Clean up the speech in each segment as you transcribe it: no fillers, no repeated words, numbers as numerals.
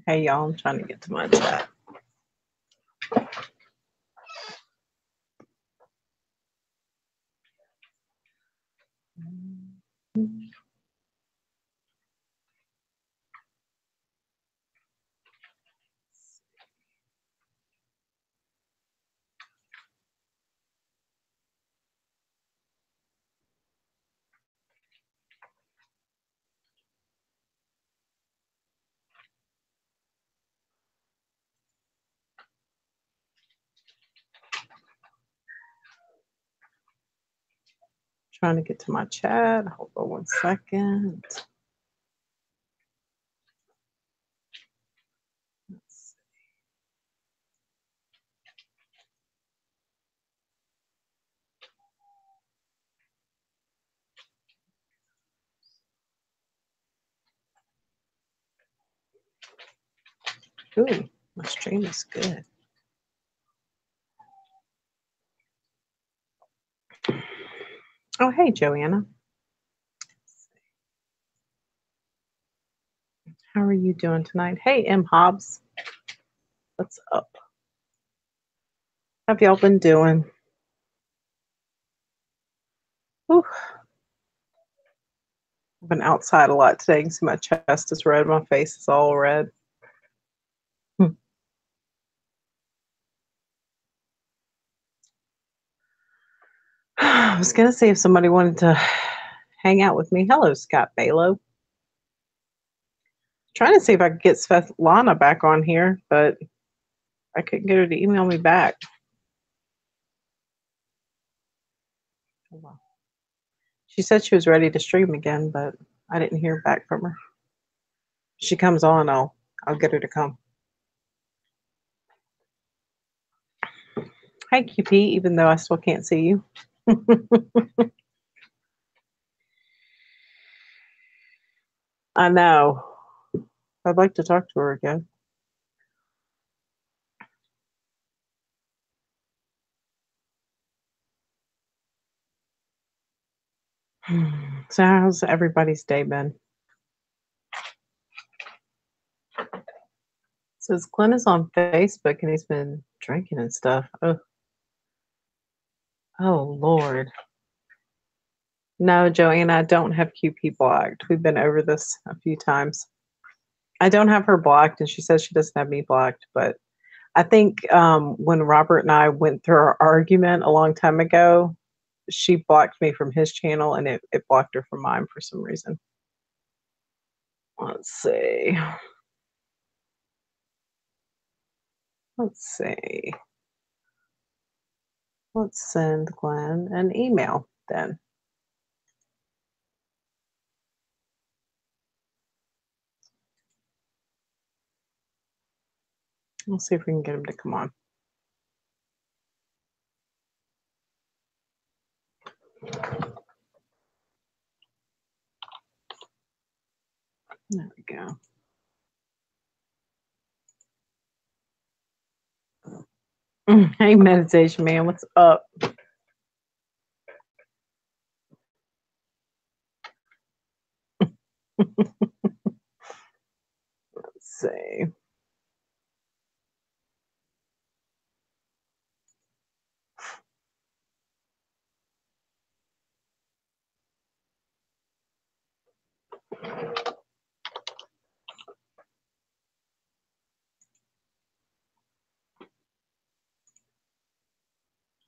Hey y'all, I'm trying to get to my chat. Trying to get to my chat. Hold on 1 second. Ooh, my stream is good. Oh, hey, Joanna. How are you doing tonight? Hey, M. Hobbs. What's up? How have y'all been doing? Whew. I've been outside a lot today. You can see my chest is red. My face is all red. I was going to see if somebody wanted to hang out with me. Hello, Scott Baylo. Trying to see if I could get Svetlana back on here, but I couldn't get her to email me back. Oh, well. She said she was ready to stream again, but I didn't hear back from her. If she comes on, I'll get her to come. Hi, QP, even though I still can't see you. I know. I'd like to talk to her again. So how's everybody's day been? Says Glenn is on Facebook and he's been drinking and stuff. Oh Lord. No, Joanna, I don't have QP blocked. We've been over this a few times. I don't have her blocked, and she says she doesn't have me blocked, but I think when Robert and I went through our argument a long time ago, she blocked me from his channel and it blocked her from mine for some reason. Let's see. Let's send Glenn an email then. We'll see if we can get him to come on. There we go. Hey, meditation man, what's up? Let's see.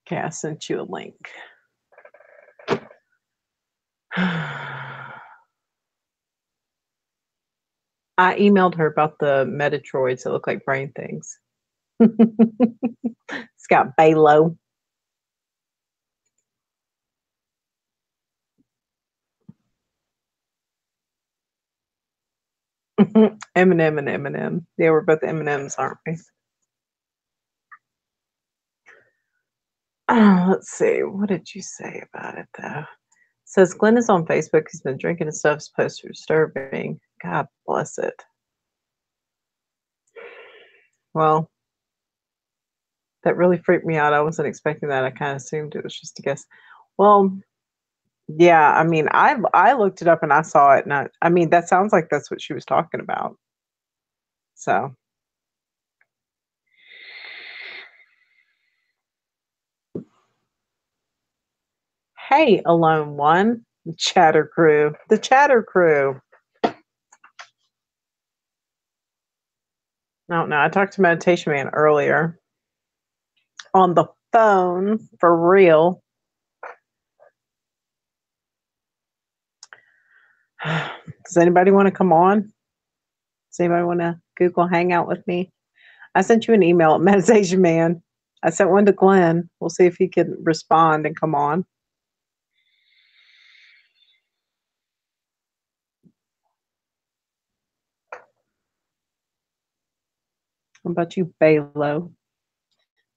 Okay, I sent you a link. I emailed her about the Metatroids that look like brain things. Scott Baylo. Eminem and Eminem. Yeah, we're both M&Ms, aren't we? Let's see. What did you say about it, though? Says Glenn is on Facebook. He's been drinking and stuff's post disturbing. God bless it. Well, that really freaked me out. I wasn't expecting that. I kind of assumed it was just a guess. Well, yeah. I mean, I looked it up and I saw it, and I mean, that sounds like that's what she was talking about. So, hey, alone one, chatter crew, the chatter crew. I don't know. I talked to Meditation Man earlier on the phone for real. Does anybody want to come on? Does anybody want to Google Hangout with me? I sent you an email at Meditation Man. I sent one to Glenn. We'll see if he can respond and come on. How about you, Baylo?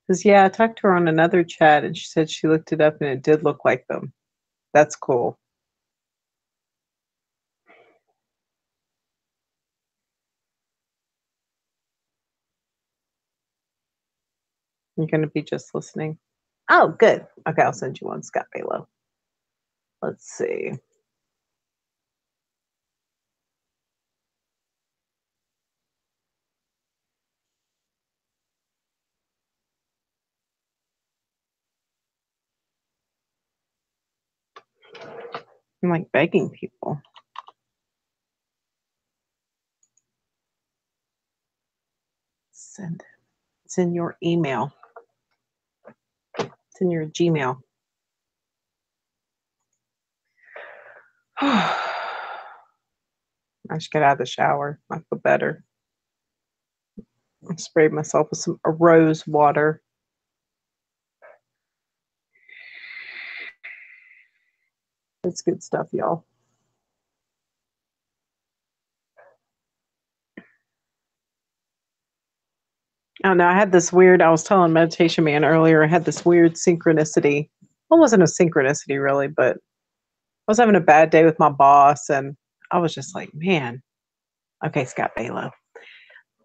Because, yeah, I talked to her on another chat and she said she looked it up and it did look like them. That's cool. You're going to be just listening. Oh, good. Okay, I'll send you one, Scott Baylo. Let's see. I'm like begging people. Send it. It's in your email. It's in your Gmail. I should get out of the shower. I feel better. I sprayed myself with some rose water. It's good stuff, y'all. I don't know. I had this weird, I was telling Meditation Man earlier, I had this weird synchronicity. Well, it wasn't a synchronicity really, but I was having a bad day with my boss and I was just like, man, okay, Scott Baylo.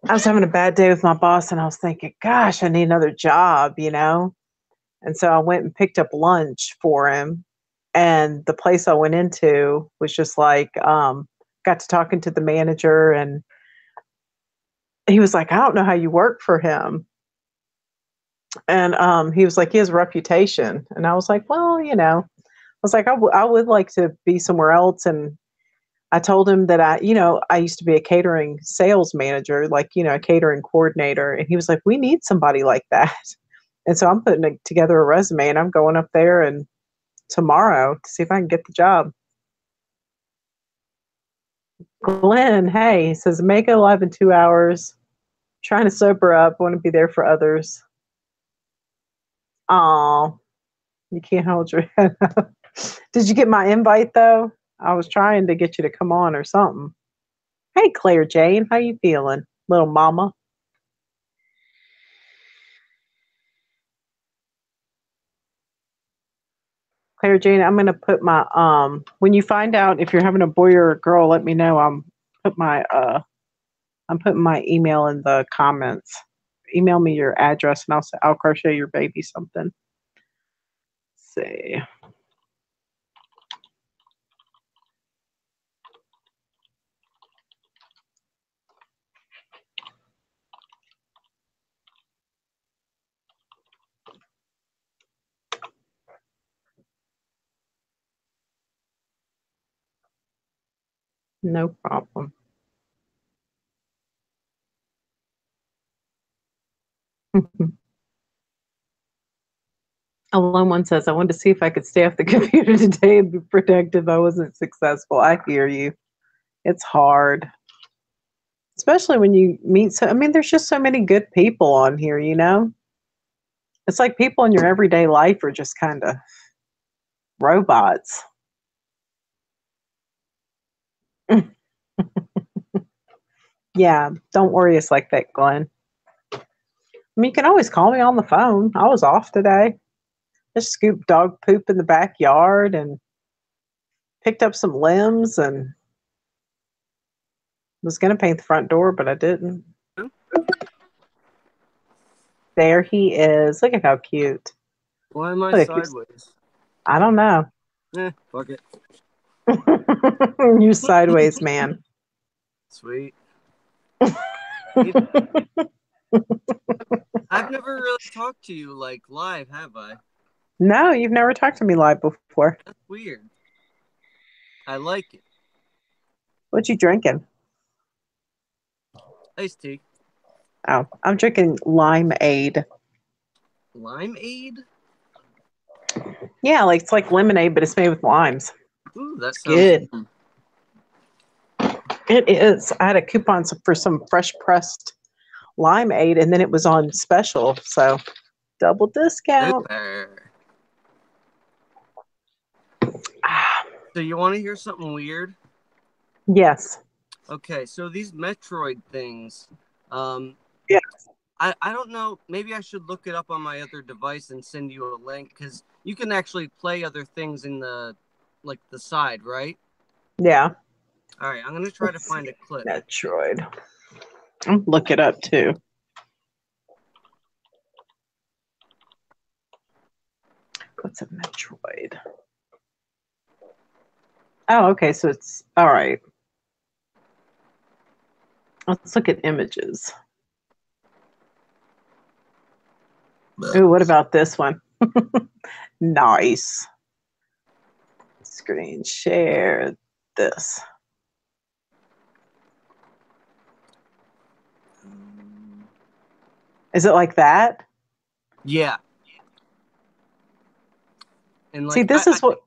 I was having a bad day with my boss and I was thinking, gosh, I need another job, you know? And so I went and picked up lunch for him. And the place I went into was just like, got to talking to the manager and he was like, I don't know how you work for him. And he was like, he has a reputation. And I was like, well, you know, I was like, I would like to be somewhere else. And I told him that I used to be a catering sales manager, like, a catering coordinator. And he was like, we need somebody like that. And so I'm putting together a resume and I'm going up there and tomorrow to see if I can get the job. Glenn, hey, he says, make it alive in 2 hours. Trying to sober up, want to be there for others. Oh, you can't hold your head up. Did you get my invite though? I was trying to get you to come on or something. Hey, Claire Jane, how you feeling, little mama? Claire Jane, I'm gonna put my when you find out if you're having a boy or a girl, let me know. I'm putting my email in the comments. Email me your address and I'll crochet your baby something. Let's see. No problem. Alone one says, I wanted to see if I could stay off the computer today and be productive. I wasn't successful. I hear you. It's hard. Especially when you meet I mean, there's just so many good people on here, you know? It's like people in your everyday life are just kind of robots. Yeah, don't worry us like that, Glenn. I mean, you can always call me on the phone. I was off today. Just scooped dog poop in the backyard and picked up some limbs and was going to paint the front door, but I didn't. There he is. Look at how cute. Why am I Look, sideways? I don't know. Fuck it. You sideways man. Sweet. I've never really talked to you like live, have I? No, you've never talked to me live before. That's weird. I like it. What you drinking? Iced tea. Oh, I'm drinking limeade. Limeade? Yeah, like it's like lemonade, but it's made with limes. Ooh, that It's sounds good. It is. I had a coupon for some fresh pressed limeade, and then it was on special, so double discount. super. Ah, So you want to hear something weird? yes. Okay, so these Metroid things, um, Yeah. I don't know. Maybe I should look it up on my other device and send you a link because you can actually play other things in the side, right? Yeah. All right, I'm gonna try to Let's find see. a clip. Metroid. I'll look it up too. What's a Metroid? Oh, okay. So it's all right. Let's look at images. Ooh, what about this one? Nice. Screen share this. Is it like that? Yeah, and See, like this is what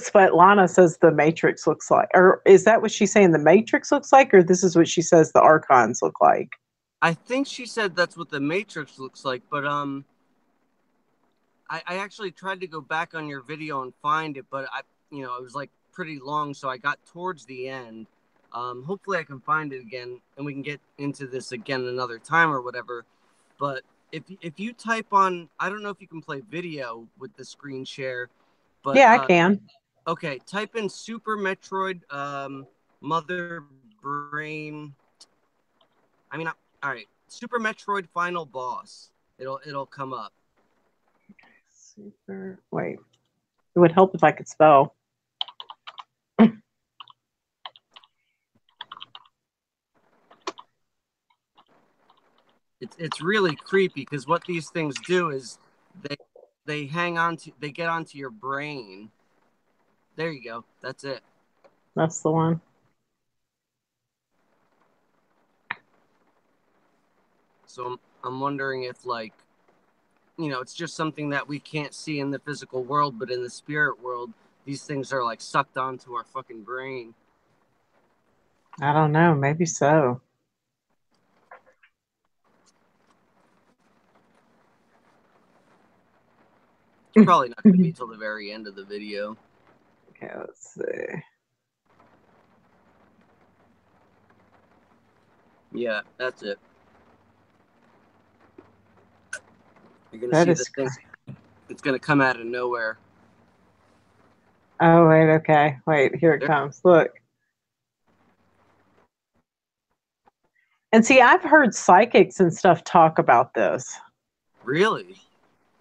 Svetlana says the Matrix looks like. Or is that what she's saying the Matrix looks like, or this is what she says the Archons look like? I think she said that's what the Matrix looks like, but I actually tried to go back on your video and find it, but it was like pretty long, so I got towards the end. Hopefully I can find it again and we can get into this again another time or whatever. But if you type on, I don't know if you can play video with the screen share, but Yeah, I can. okay, type in Super Metroid Mother Brain. I mean, all right, Super Metroid Final Boss. It'll come up. Super. Wait, it would help if I could spell. It's really creepy because what these things do is they they get onto your brain. There you go. That's it. That's the one. So I'm wondering if it's just something that we can't see in the physical world, but in the spirit world, these things are like sucked onto our fucking brain. I don't know. Maybe so. It's probably not going to be till the very end of the video. Okay, let's see. Yeah, that's it. You're going to That see the is. thing. It's going to come out of nowhere. Oh wait. Okay. Wait. Here it There, comes. Look. And see, I've heard psychics and stuff talk about this. really?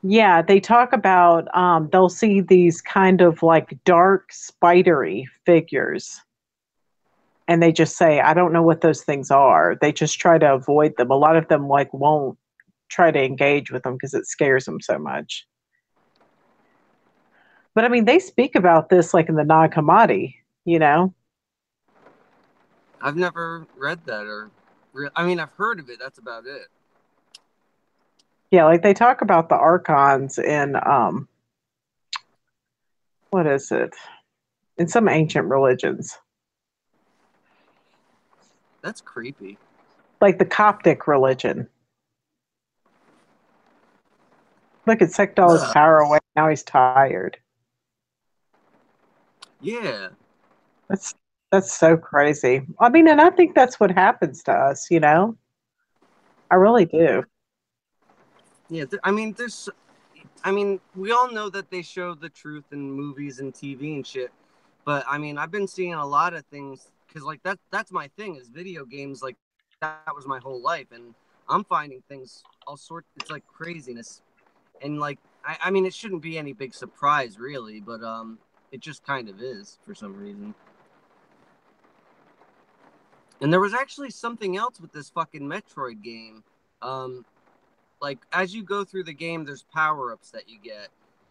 Yeah, they talk about they'll see these kind of like dark spidery figures, and they just say, I don't know what those things are. They just try to avoid them. A lot of them like won't try to engage with them because it scares them so much. But I mean, they speak about this like in the Nag Hammadi, you know? I've never read that I mean, I've heard of it. That's about it. Yeah, like they talk about the archons in what is it? In some ancient religions. That's creepy. Like the Coptic religion. Look, it sucked all his power away. Now he's tired. Yeah. That's that's so crazy. I mean, and I think that's what happens to us, you know? I really do. Yeah. I mean, we all know that they show the truth in movies and TV and shit. But I mean, I've been seeing a lot of things because, like, that's my thing is video games. Like, that was my whole life. And I'm finding things all sorts, it's like craziness. And, like, I mean, it shouldn't be any big surprise, really. But it just kind of is for some reason. And there was actually something else with this fucking Metroid game. Um, like as you go through the game, there's power ups that you get,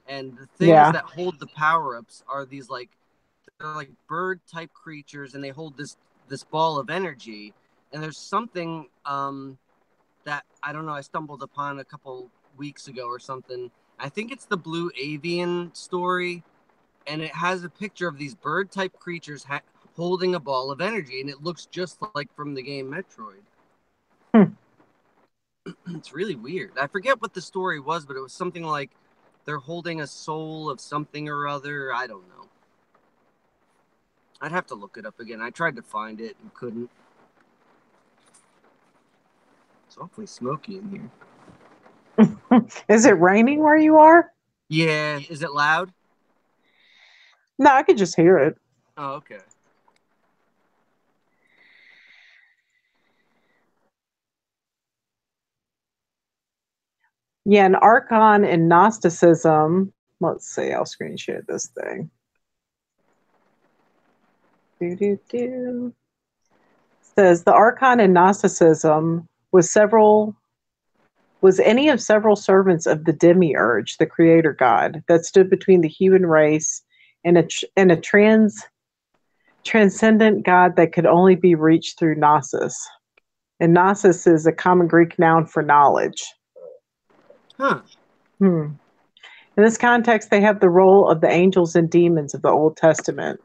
and the things Yeah. that hold the power ups are these like they're like bird type creatures, and they hold this ball of energy. And there's something that I don't know. I stumbled upon a couple weeks ago or something. I think it's the Blue Avian story, and it has a picture of these bird type creatures holding a ball of energy, and it looks just like from the game Metroid. Hmm. It's really weird. I forget what the story was, but it was something like they're holding a soul of something or other. I don't know. I'd have to look it up again. I tried to find it and couldn't. It's awfully smoky in here. Is it raining where you are? Yeah, is it loud? No, I could just hear it. Oh, okay. Yeah, an archon in Gnosticism. Let's see, I'll screen share this thing. Do, do, do. Says the archon in Gnosticism was any of several servants of the demiurge, the creator god, that stood between the human race and a transcendent god that could only be reached through gnosis. And gnosis is a common Greek noun for knowledge. Huh. Hmm. In this context, they have the role of the angels and demons of the Old Testament.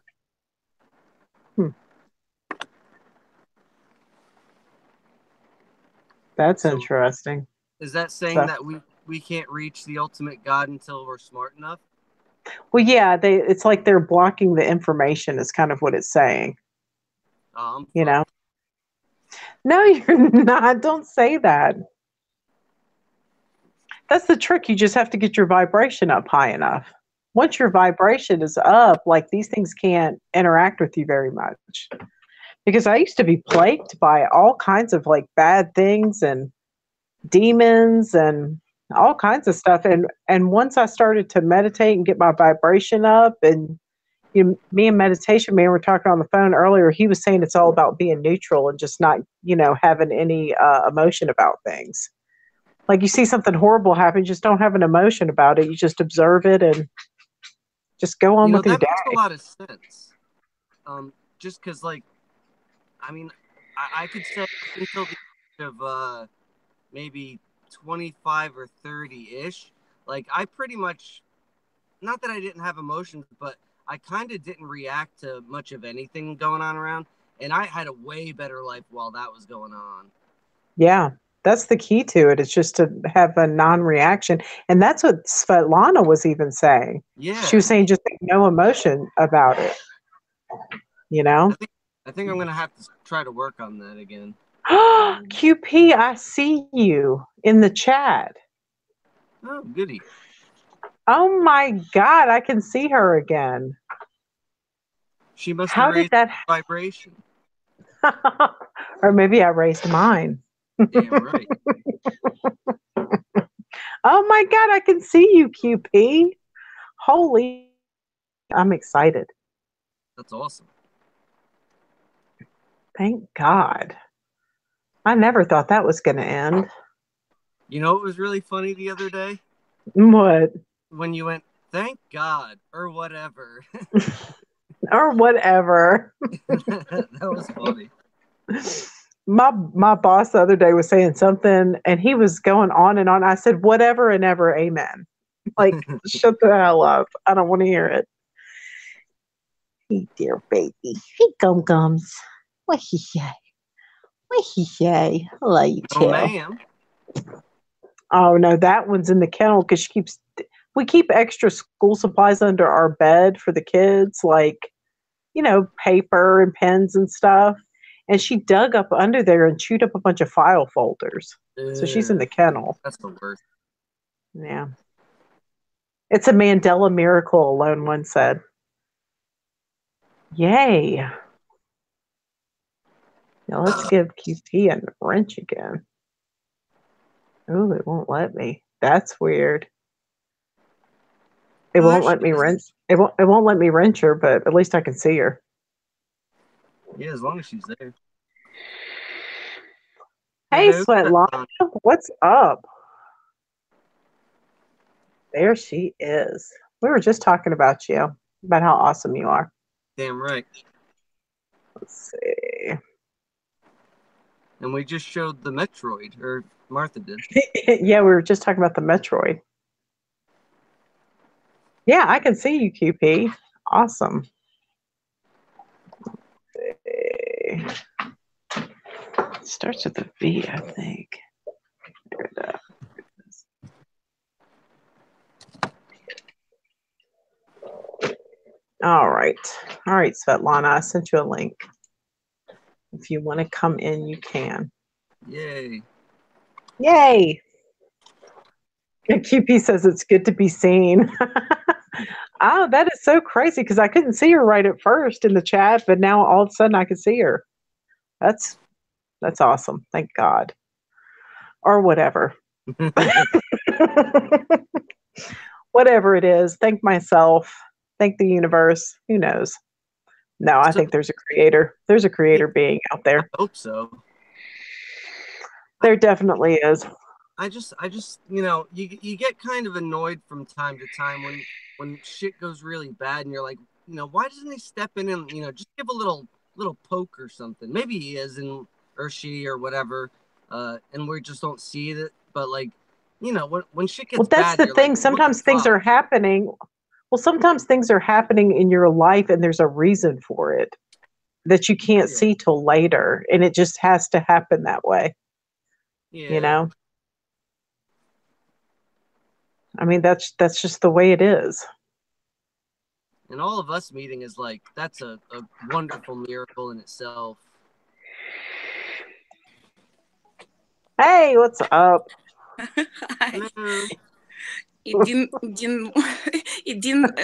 Hmm. That's So interesting. is that saying So, that we can't reach the ultimate God until we're smart enough? well, yeah, it's like they're blocking the information. Is kind of what it's saying. Oh, I'm You know? fucked. No, you're not. Don't say that. That's the trick. You just have to get your vibration up high enough. Once your vibration is up, like these things can't interact with you very much. Because I used to be plagued by all kinds of like bad things and demons and all kinds of stuff. And once I started to meditate and get my vibration up, and me and meditation man were talking on the phone earlier. He was saying it's all about being neutral and just not having any emotion about things. Like you see something horrible happen, just don't have an emotion about it. You just observe it and just go on You know, with your that day. makes a lot of sense. Just because, like, I mean, I could say up until the age of maybe 25 or 30 ish, like, I pretty much, not that I didn't have emotions, but I kind of didn't react to much of anything going on around. And I had a way better life while that was going on. Yeah, that's the key to it. It's just to have a non-reaction, and that's what Svetlana was even saying. She Yeah. was saying just no emotion about it. You I know. think I think I'm gonna have to try to work on that again. QP, I see you in the chat. Oh, goody. Oh my God, I can see her again. She must have How did raised that? vibration. Or maybe I raised mine. Damn right. Oh my God, I can see you, QP. Holy, I'm excited. That's awesome. Thank God. I never thought that was going to end. You know what was really funny the other day? What? When you went, thank God, or whatever. Or whatever. That was funny. My boss the other day was saying something and he was going on and on. I said, whatever and ever, amen. Like, shut the hell up. I don't want to hear it. Hey, dear baby. Hey, gum gums. What he say? What he say? I love you Oh, too. ma'am. Oh no, that one's in the kennel because we keep extra school supplies under our bed for the kids, like, paper and pens and stuff. And she dug up under there and chewed up a bunch of file folders. So she's in Ugh, the kennel. that's the worst. Yeah. It's a Mandela miracle, alone one said. Yay. Now let's give QP a wrench again. Oh, it won't let me. That's weird. It Oh, there won't she let me is. wrench. It won't let me wrench her, but at least I can see her. Yeah, as long as she's there. Hey, Hello, Svetlana, Svetlana. what's up? There she is. We were just talking about you, about how awesome you are. Damn right. Let's see. And we just showed the Metroid, or Martha did. Yeah, we were just talking about the Metroid. Yeah, I can see you, QP. Awesome. It starts with a V, I think. There it is. All right. All right, Svetlana, I sent you a link. If you want to come in, you can. Yay. Yay. And QP says it's good to be seen. Oh, that is so crazy because I couldn't see her right at first in the chat, but now all of a sudden I can see her. That's awesome. Thank God. Or whatever. Whatever it is. Thank myself. Thank the universe. Who knows? No, I So, think there's a creator. There's a yeah, creator being out I there. hope so. There definitely is. I just, you get kind of annoyed from time to time when shit goes really bad, and you're like, why doesn't he step in and just give a little poke or something? Maybe he is, and or she or whatever, and we just don't see it. But like, when shit Well, gets that's bad, the you're like, thing. what the Sometimes things fuck? are happening. Well, sometimes things are happening in your life and there's a reason for it that you can't Yeah, see till later. And it just has to happen that way. You yeah. know? I mean, that's just the way it is. And all of us meeting is like that's a wonderful miracle in itself. Hey, what's up? Hello. It didn't it didn't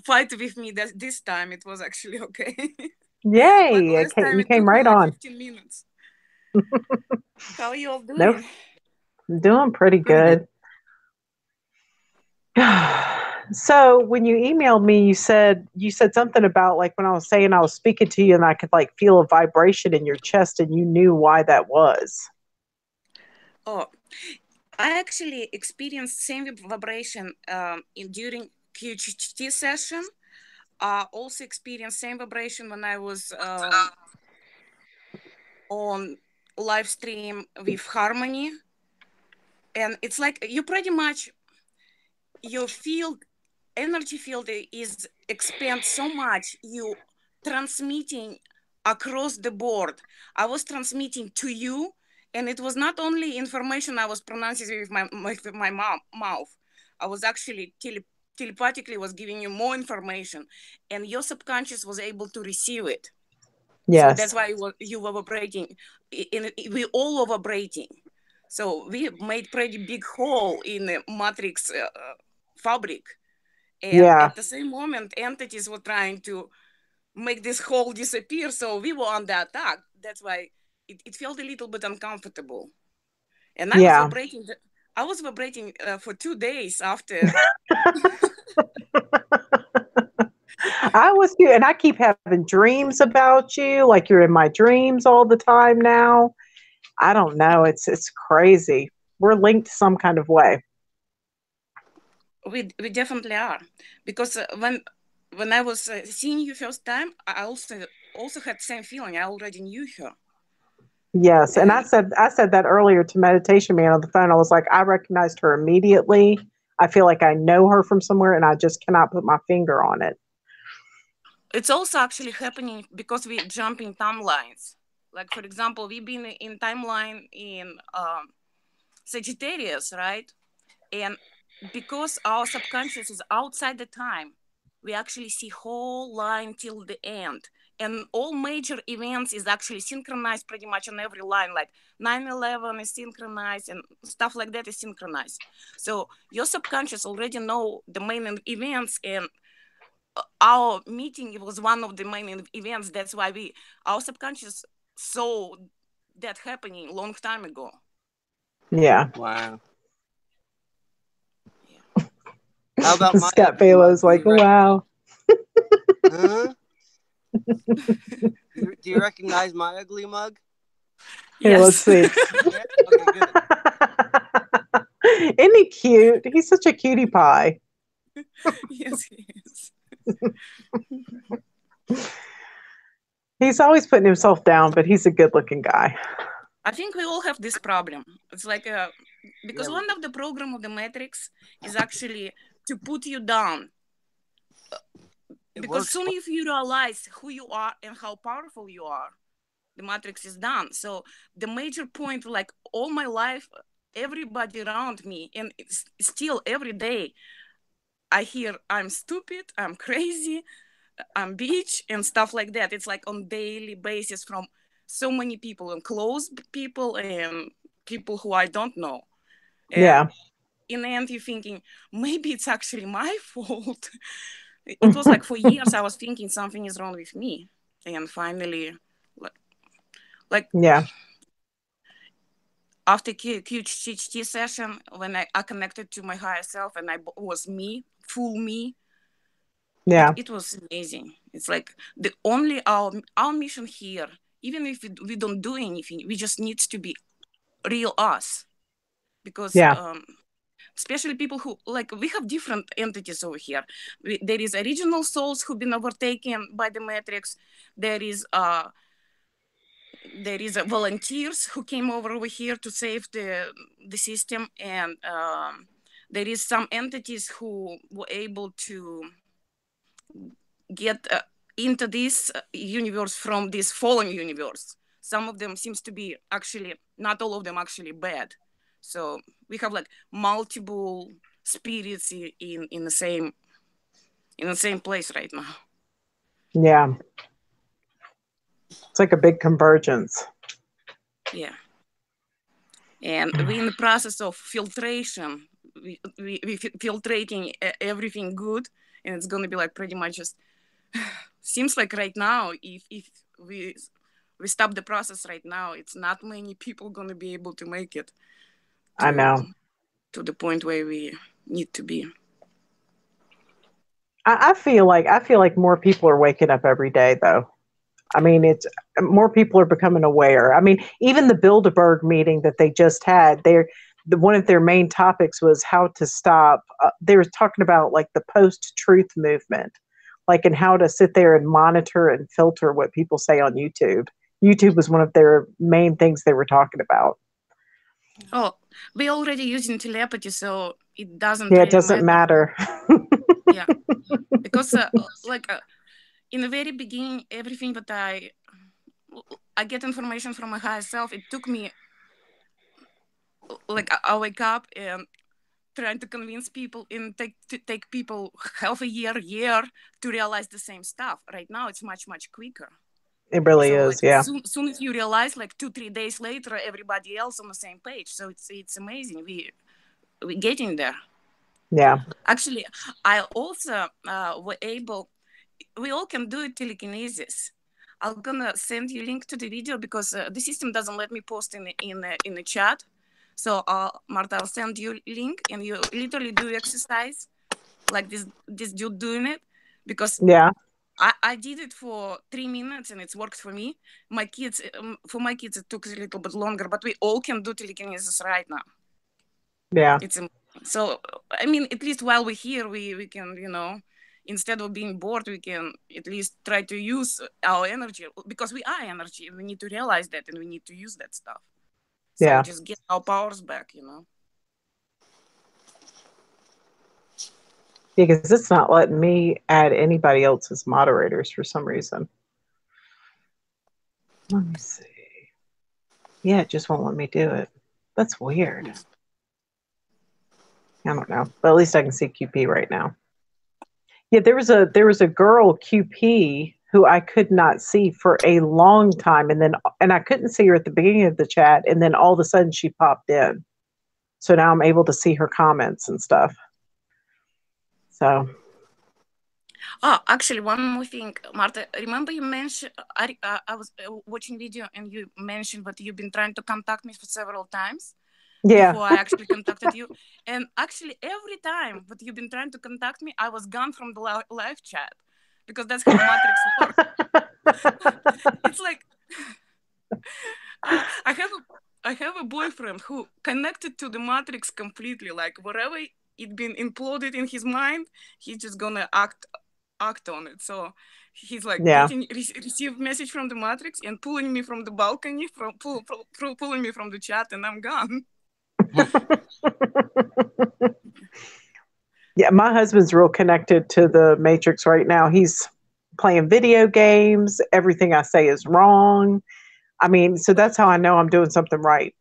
fight with me this time. It was actually okay. But Yay. last time You it came took me right like on. 15 minutes. How are you all Nope. doing? Doing pretty Pretty good. good. So when you emailed me, you said something about like when I was saying I was speaking to you and I could like feel a vibration in your chest and you knew why that was. Oh, I actually experienced same vibration during QHT session. Also experienced same vibration when I was on live stream with Harmony. And it's like you pretty much, your field, energy field is expand so much, you transmitting across the board. I was transmitting to you, and it was not only information I was pronouncing with my mouth. I was actually telepathically was giving you more information, and your subconscious was able to receive it. So that's Yes. why you were vibrating. We all were vibrating. So we made pretty big hole in the matrix fabric. And Yeah. at the same moment, entities were trying to make this hole disappear. So we were under attack. That's why it felt a little bit uncomfortable. And I was Yeah. vibrating. I was vibrating for 2 days after. I was too, and I keep having dreams about you, like you're in my dreams all the time now. I don't know. It's crazy. We're linked some kind of way. We definitely are, because when I was seeing you first time, I also had same feeling. I already knew her. Yes, and I And said that earlier to Meditation Man on the phone. I was like, I recognized her immediately. I feel like I know her from somewhere, and I just cannot put my finger on it. it's also actually happening because we jump in timelines. Like for example, we've been in timeline in Sagittarius, right? And because our subconscious is outside the time, we actually see whole line till the end. And all major events is actually synchronized pretty much on every line. Like 9/11 is synchronized and stuff like that is synchronized. So your subconscious already know the main events, and our meeting was one of the main events. That's why our subconscious saw that happening long time ago. Yeah. Wow. Yeah. How about my Scott ugly mug? Balo's like, wow. Huh? Do you recognize my ugly mug? Here, let's see. Yeah? Okay, good. Isn't he cute? He's such a cutie pie. Yes, he is. He's always putting himself down, but he's a good-looking guy. I think we all have this problem. It's like because one of the program of the Matrix is actually to put you down. Because soon if you realize who you are and how powerful you are, the Matrix is done. So the major point, like all my life, everybody around me, and it's still every day, I hear I'm stupid, I'm crazy, I'm bitch, and stuff like that. It's like on daily basis from so many people, and close people and people who I don't know. And yeah. in the end, you're thinking, maybe it's actually my fault. It was like for years I was thinking something is wrong with me. And finally, like yeah. After QHT session, when I connected to my higher self and I was me, full me, yeah, it was amazing. It's like the only our mission here, even if we don't do anything, we just need to be real us. Because especially people who, like, we have different entities over here. There is original souls who've been overtaken by the Matrix. There is volunteers who came over here to save the system, and there is some entities who were able to get into this universe from this fallen universe. Some of them seems to be actually, not all of them actually bad. So we have like multiple spirits in the same place right now. Yeah. It's like a big convergence. Yeah. And we're in the process of filtration. We filtrating everything good, and it's going to be like pretty much just seems like right now, if we stop the process right now, it's not many people going to be able to make it. I know. To the point where we need to be. I feel like more people are waking up every day, though. I mean, it's more people are becoming aware. I mean, even the Bilderberg meeting that they just had, one of their main topics was how to stop. They were talking about like the post-truth movement, like, and how to sit there and monitor and filter what people say on YouTube. YouTube was one of their main things they were talking about. Oh, we're already using telepathy, so it doesn't. Yeah, really it doesn't matter. Yeah, because in the very beginning, everything that I get information from my higher self. It took me like I wake up and trying to convince people and take people half a year to realize the same stuff. Right now, it's much quicker. It really is, like, yeah. Soon as you realize, like 2-3 days later, everybody else on the same page. So it's amazing. We're getting there. Yeah. Actually, I also were able. We all can do it telekinesis. I'm gonna send you a link to the video because the system doesn't let me post in the chat. So Marta, I'll send you a link and you literally do exercise like this dude doing it, because I did it for 3 minutes and it's worked for me. For my kids it took a little bit longer, but we all can do telekinesis right now. Yeah. So I mean, at least while we're here, we can, instead of being bored, we can at least try to use our energy, because we are energy and we need to realize that and we need to use that stuff. So just get our powers back, Because it's not letting me add anybody else as moderators for some reason. Let me see. Yeah, it just won't let me do it. That's weird. I don't know, but at least I can see QP right now. Yeah, there was a girl QP who I could not see for a long time, and I couldn't see her at the beginning of the chat, and then all of a sudden she popped in. So now I'm able to see her comments and stuff. So. Oh, actually, one more thing, Marta. Remember you mentioned I was watching video and you mentioned that you've been trying to contact me for several times. Yeah. Before I actually contacted you. And actually, every time that you've been trying to contact me, I was gone from the live chat, because that's how Matrix works. It's like I have I have a boyfriend who connected to the matrix completely. Like wherever it been imploded in his mind, he's just gonna act on it. So he's like getting receive message from the matrix and pulling me from the balcony, pulling me from the chat, and I'm gone. Yeah, my husband's real connected to the matrix right now. He's playing video games. Everything I say is wrong. I mean, so that's how I know I'm doing something right.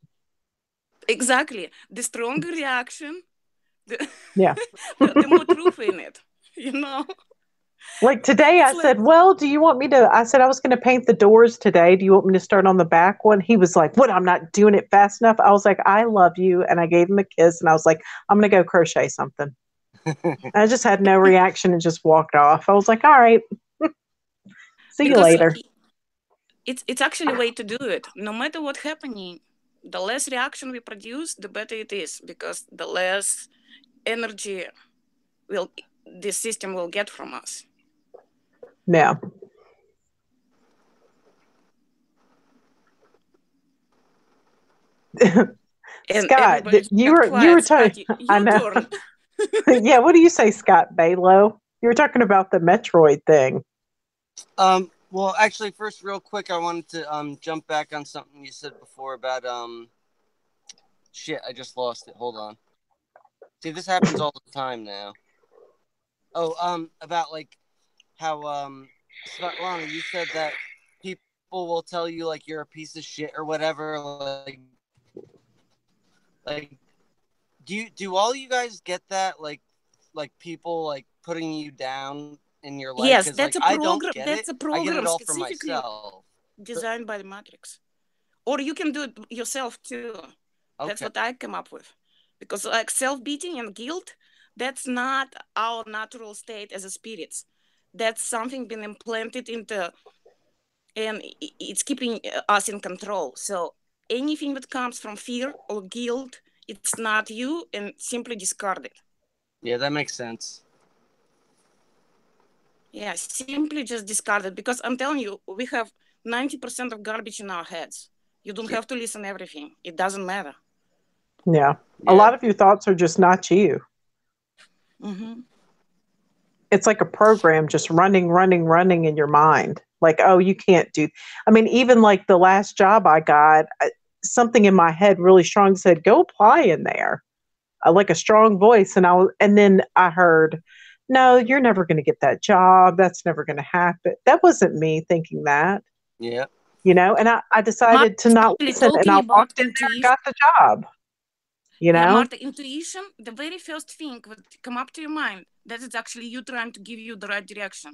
Exactly. The stronger reaction, the more truth in it, you know? Like today I said, well, do you want me to, I said I was going to paint the doors today. Do you want me to start on the back one? He was like, what? I'm not doing it fast enough. I was like, I love you. And I gave him a kiss and I was like, I'm going to go crochet something. I just had no reaction and just walked off. I was like, all right, see you later. It's actually a way to do it. No matter what's happening, the less reaction we produce, the better it is, because the less energy the system will get from us. Yeah. Scott, you were talking. I know. Yeah, what do you say, Scott Baylo? You were talking about the Metroid thing. Well, actually, first, real quick, I wanted to jump back on something you said before about shit. I just lost it. Hold on. See, this happens all the time now. Oh, about like how Svetlana, you said that people will tell you like you're a piece of shit or whatever. Like, do all you guys get that? Like people like putting you down in your life? Yes, that's like, a program. That's a program. I get it all for myself. Designed by the Matrix, or you can do it yourself too. Okay. That's what I come up with, because like self-beating and guilt, that's not our natural state as a spirits. That's something been implanted into, and it's keeping us in control. So anything that comes from fear or guilt, it's not you, and simply discard it. Yeah, that makes sense. Yeah, simply just discard it, because I'm telling you, we have 90% of garbage in our heads. You don't have to listen to everything. It doesn't matter. Yeah. A lot of your thoughts are just not you. Mm-hmm. It's like a program just running in your mind. Like, oh, you can't do. I mean, even like the last job I got, something in my head really strong said, go apply in there. Like a strong voice. And then I heard, no, you're never going to get that job. That's never going to happen. That wasn't me thinking that. Yeah. You know, and I decided to not listen, and I walked in there and got the job. You know? Yeah, Marta, intuition, the very first thing that come up to your mind, that is actually you trying to give you the right direction.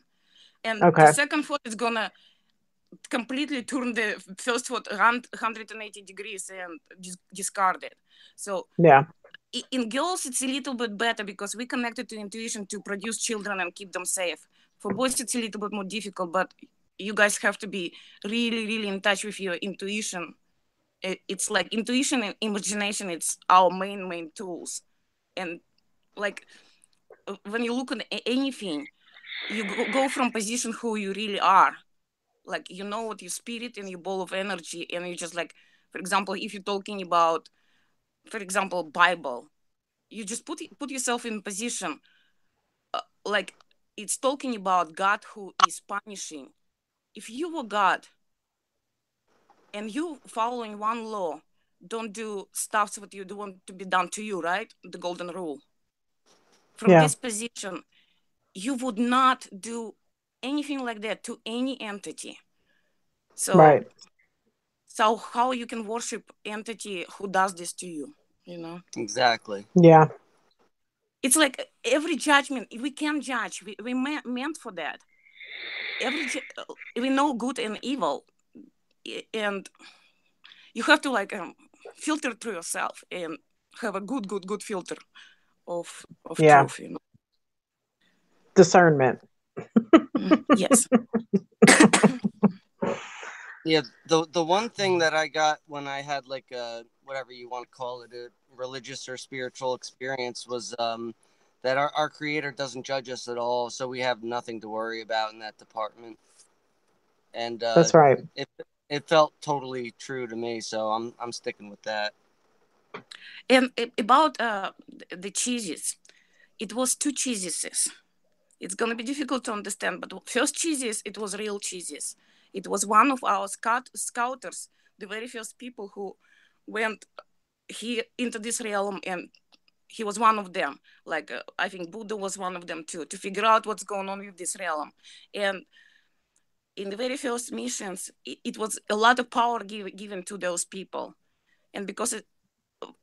And the second thought is going to completely turn the first thought 180 degrees and discard it. So yeah, in girls, it's a little bit better because we connected to intuition to produce children and keep them safe. For boys, it's a little bit more difficult, but you guys have to be really, really in touch with your intuition. It's like intuition and imagination, it's our main tools. And like when you look at anything, you go from position who you really are. Like, you know what your spirit and your ball of energy, and you just like, for example, if you're talking about, for example, Bible, you just put yourself in position, like it's talking about God who is punishing. If you were God and you following one law, don't do stuff that you don't want to be done to you, right? The golden rule. From this position, you would not do anything like that to any entity. So, so how you can worship entity who does this to you, you know? Exactly. Yeah. It's like every judgment, we can't judge. We meant for that. We know good and evil. And you have to like filter through yourself and have a good filter of truth, you know. Discernment. Yes. Yeah, the one thing that I got when I had like a whatever you want to call it, a religious or spiritual experience was that our creator doesn't judge us at all, so we have nothing to worry about in that department. And that's right. it felt totally true to me. So I'm sticking with that. And about the cheeses, it was two cheeses. It's gonna be difficult to understand, but first cheeses, it was real cheeses. It was one of our scouters, the very first people who went into this realm, and he was one of them. Like I think Buddha was one of them too, to figure out what's going on with this realm. And in the very first missions, it was a lot of power given to those people. And because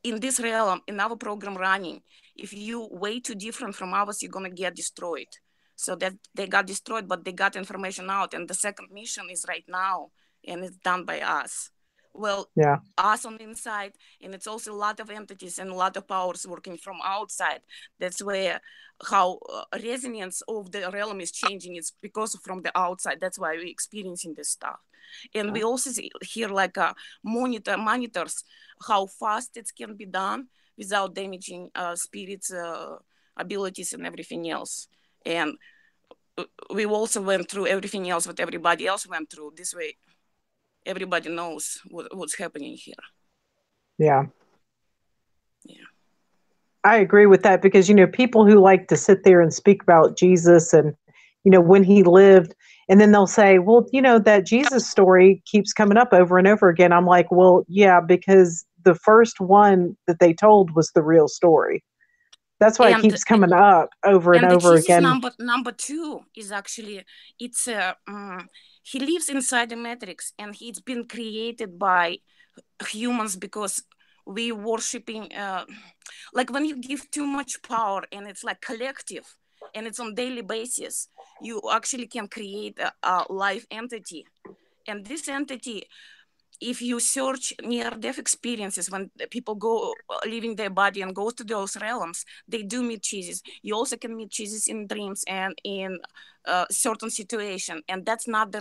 in this realm, in our program running, if you way too different from ours, you're gonna get destroyed. So that they got destroyed, but they got information out. And the second mission is right now, and it's done by us. Well, Yeah. us on the inside, and it's also a lot of entities and a lot of powers working from outside. That's where how resonance of the realm is changing. It's because from the outside. That's why we're experiencing this stuff. And we also hear like monitors how fast it can be done without damaging spirits abilities and everything else. And we also went through everything else what everybody else went through. This way everybody knows what's happening here. Yeah. Yeah. I agree with that because, people who like to sit there and speak about Jesus and, when he lived, and then they'll say, well, that Jesus story keeps coming up over and over again. I'm like, well, yeah, because the first one that they told was the real story. That's why it keeps coming up over and over again. Number two is actually, it's he lives inside the matrix, and he's been created by humans because we worshiping like when you give too much power and it's like collective and it's on daily basis, you actually can create a live entity. And this entity, if you search near-death experiences, when people go leaving their body and go to those realms, they do meet Jesus. You also can meet Jesus in dreams and in certain situation. And it's not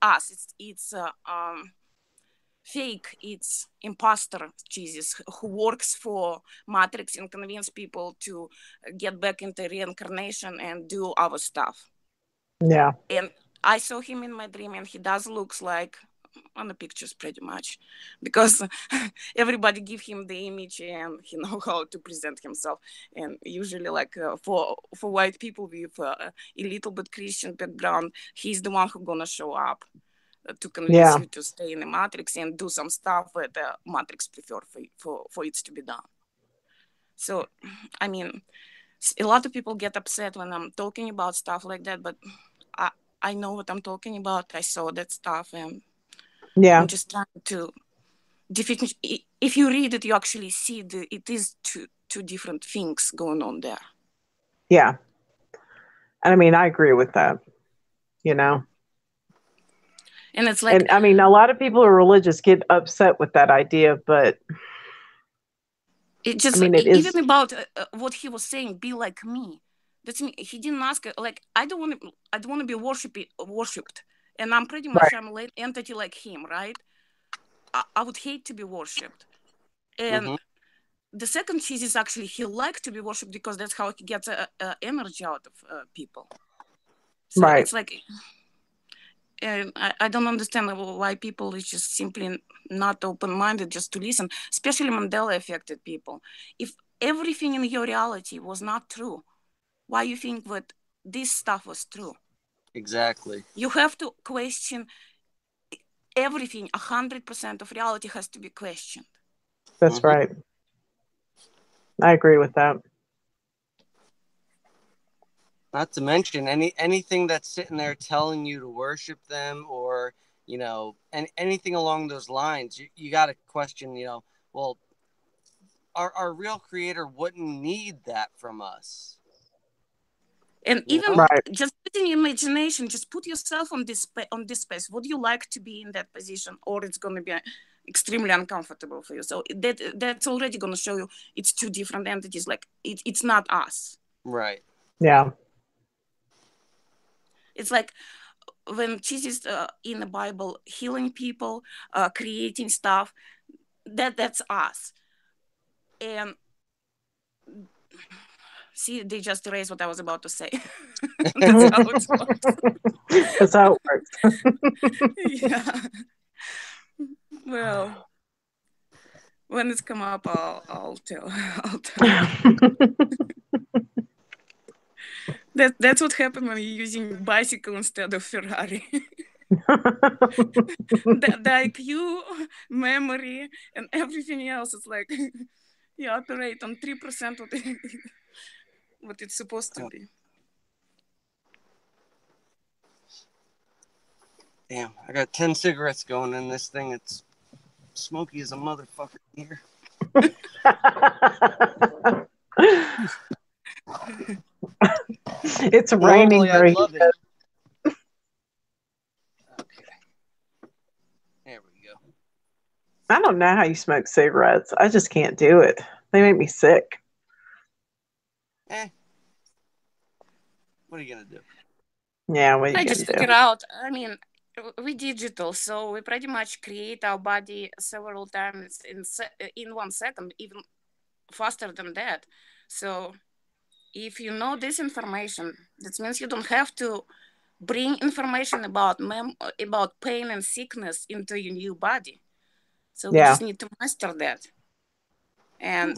us. It's fake. It's imposter Jesus who works for Matrix and convince people to get back into reincarnation and do our stuff. Yeah. And I saw him in my dream, and he does looks like on the pictures pretty much, because everybody give him the image and he know how to present himself. And usually like for white people with a little bit Christian background, he's the one who gonna show up to convince you to stay in the Matrix and do some stuff that the Matrix prefer for it to be done. So I mean, a lot of people get upset when I'm talking about stuff like that, but I know what I'm talking about. I saw that stuff, and I'm just trying to define. If you read it, you actually see it is two different things going on there. Yeah. I mean, I agree with that, And it's like, and I mean, a lot of people who are religious get upset with that idea, but it just, I mean, it even is about what he was saying, be like me. That's me. He didn't ask like, I don't want to be worshipped, and I'm pretty much I'm an entity like him, right? I would hate to be worshipped. And the second cheese is actually he likes to be worshipped because that's how he gets energy out of people. So it's like, I don't understand why people is just simply not open-minded just to listen, especially Mandela affected people. If everything in your reality was not true, why you think that this stuff was true? Exactly. You have to question everything. 100% of reality has to be questioned. That's right. I agree with that. Not to mention anything that's sitting there telling you to worship them, or anything along those lines. You got to question. Well, our real creator wouldn't need that from us. And even just putting imagination, just put yourself on this space. Would you like to be in that position, or it's going to be extremely uncomfortable for you? So that's already going to show you it's two different entities. Like it's not us. Right. Yeah. It's like when Jesus in the Bible healing people, creating stuff. That's us. And See, they just erased what I was about to say. That's how it works. That's how it works. Yeah. Well, when it's come up, I'll tell. I'll tell. That's what happened when you're using bicycle instead of Ferrari. The IQ, memory, and everything else is like you operate on 3% what it's supposed to be. Damn, I got 10 cigarettes going in this thing. It's smoky as a motherfucker here. It's raining. Normally, I'd love it. Okay. There we go. I don't know how you smoke cigarettes. I just can't do it. They make me sick. What are you going to do? Yeah, what are you I going just to do? figure out, I mean, we digital, so we pretty much create our body several times in 1 second, even faster than that. So if you know this information, that means you don't have to bring information about pain and sickness into your new body. So we just need to master that. And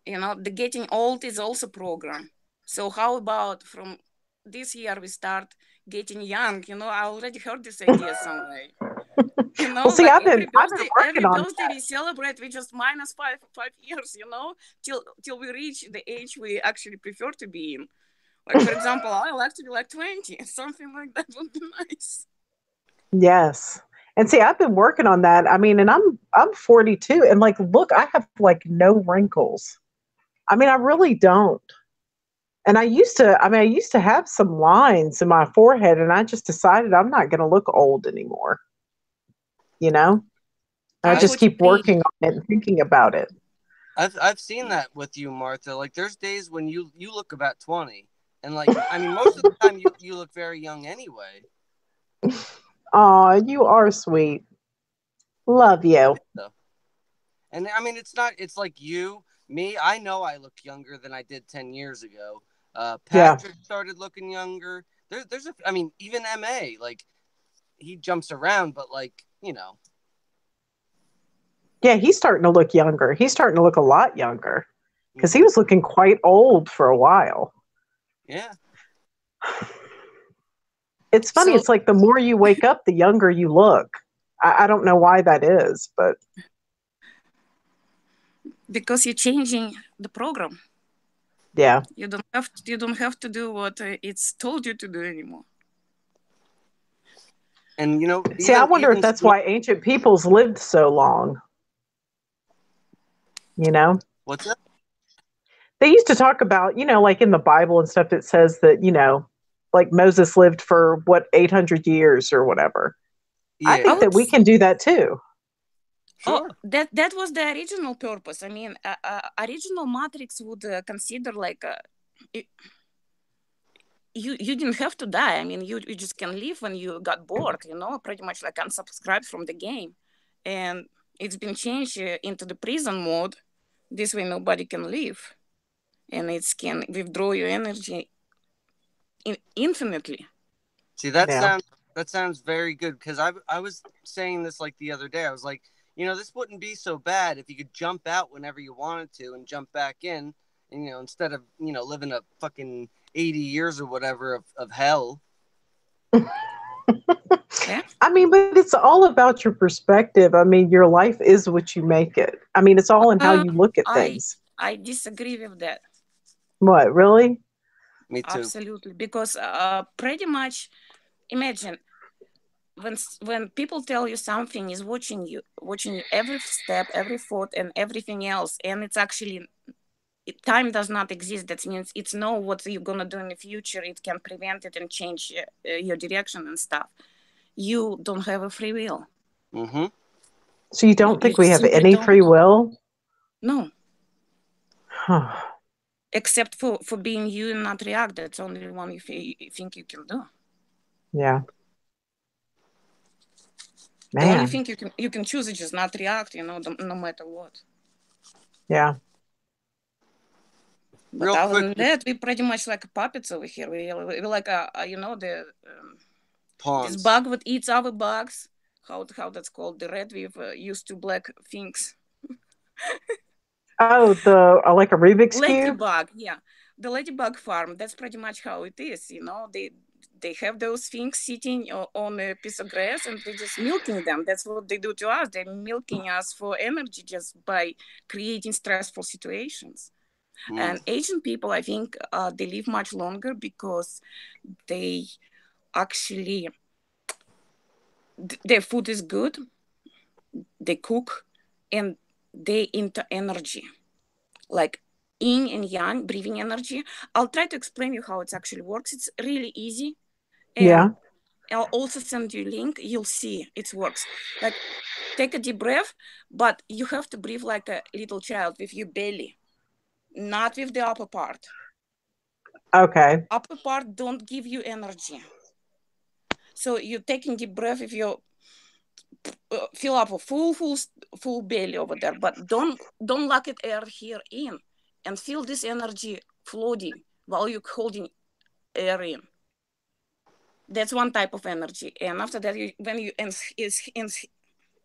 the getting old is also program. So how about from this year we start getting young? I already heard this idea somewhere. Well, see, like I've been every working on birthday that. we celebrate, we just minus five years, till we reach the age we actually prefer to be in. Like, for example, I like to be like 20. Something like that would be nice. Yes. And see, I've been working on that. I mean, and I'm 42, and like, look, I have like no wrinkles. I mean, I really don't. And I used to have some lines in my forehead, and I just decided I'm not going to look old anymore. I just keep working on it and thinking about it. I've seen that with you, Martha. Like, there's days when you look about 20, and like, I mean, most of the time you look very young anyway. Aw, you are sweet. Love you. And I mean, it's like me. I know I look younger than I did 10 years ago. Patrick started looking younger. I mean, even MA, like, he jumps around, but like, Yeah, he's starting to look younger. He's starting to look a lot younger because he was looking quite old for a while. Yeah. It's funny. It's like the more you wake up, the younger you look. I don't know why that is, but because you're changing the program. Yeah. You don't have to do what it's told you to do anymore. And see, I wonder if that's why ancient peoples lived so long. What's that? They used to talk about, like in the Bible and stuff, it says that, like Moses lived for 800 years or whatever. Yeah. I think that we can do that too. Sure. Oh, that was the original purpose. I mean, original Matrix would consider like you didn't have to die. I mean, you just can leave when you got bored. Pretty much like unsubscribe from the game, and it's been changed into the prison mode. This way, nobody can leave, and it can withdraw your energy infinitely. See, that sounds very good, because I was saying this like the other day. I was like, this wouldn't be so bad if you could jump out whenever you wanted to and jump back in, and instead of living a fucking 80 years or whatever of hell. Yeah. I mean, but it's all about your perspective. I mean, your life is what you make it. I mean, it's all in how you look at things. I disagree with that. What, really? Me too. Absolutely, because pretty much, imagine when people tell you something is watching you every step, every thought, and everything else, and it's actually time does not exist. That means it's know what you're gonna do in the future. It can prevent it and change your direction and stuff. You don't have a free will. Mm-hmm. So you don't think we have any free will? No. Except for being you and not react. That's only one you think you can do. Yeah. Man. The only thing you can choose is just not react, no matter what. Yeah. But Real other quick, than that, we pretty much like puppets over here. We like this pawns. bug that eats other bugs. How that's called? The red with used to black things. Oh, the like a Rubik's cube. Ladybug, yeah, the ladybug farm. That's pretty much how it is. They have those things sitting on a piece of grass, and we're just milking them. That's what they do to us. They're milking us for energy just by creating stressful situations. And Asian people, I think, they live much longer because they actually their food is good. They cook, and they into energy, like yin and yang, breathing energy. I'll try to explain you how it actually works. It's really easy, and Yeah. I'll also send you a link. You'll see it works. Like, take a deep breath, but you have to breathe like a little child with your belly, not with the upper part. Okay. Upper part don't give you energy. So you're taking deep breath if you fill up a full belly over there, but don't lock it air here in, and feel this energy floating while you're holding air in. That's one type of energy. And after that, when you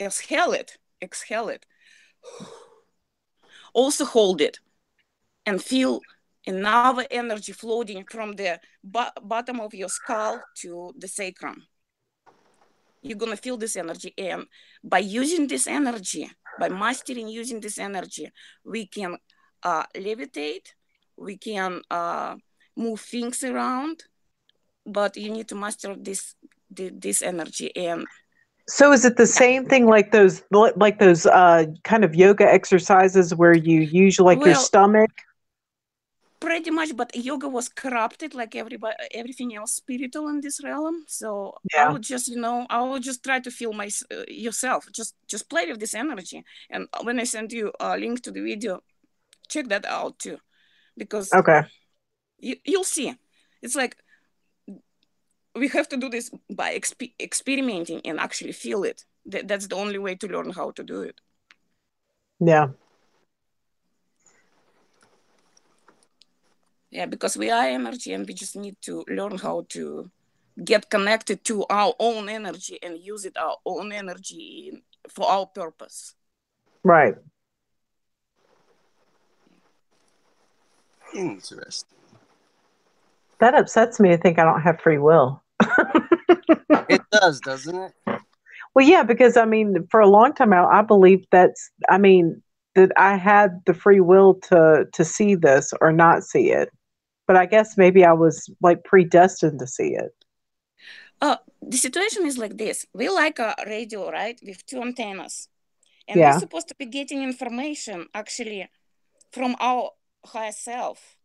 exhale it, also hold it and feel another energy floating from the bottom of your skull to the sacrum. You're going to feel this energy. And by using this energy, by mastering using this energy, we can levitate, we can move things around, but you need to master this energy. And So is it the same thing like those kind of yoga exercises where you use like your well, stomach? pretty much, but yoga was corrupted like everything else spiritual in this realm. So I Yeah. would just, I would just try to feel yourself, just play with this energy. And when I send you a link to the video, check that out too, because Okay. you'll see. It's like we have to do this by experimenting and actually feel it. That's the only way to learn how to do it. Yeah. Yeah, because we are energy, and we just need to learn how to get connected to our own energy and use it our own energy for our purpose. Right. Interesting. That upsets me to think I don't have free will. It does, doesn't it? Well, yeah, because I mean, for a long time I believed that I had the free will to see this or not see it. But I guess maybe I was like predestined to see it. The situation is like this. We like a radio, right, with two antennas. And we're Yeah. supposed to be getting information actually from our higher self.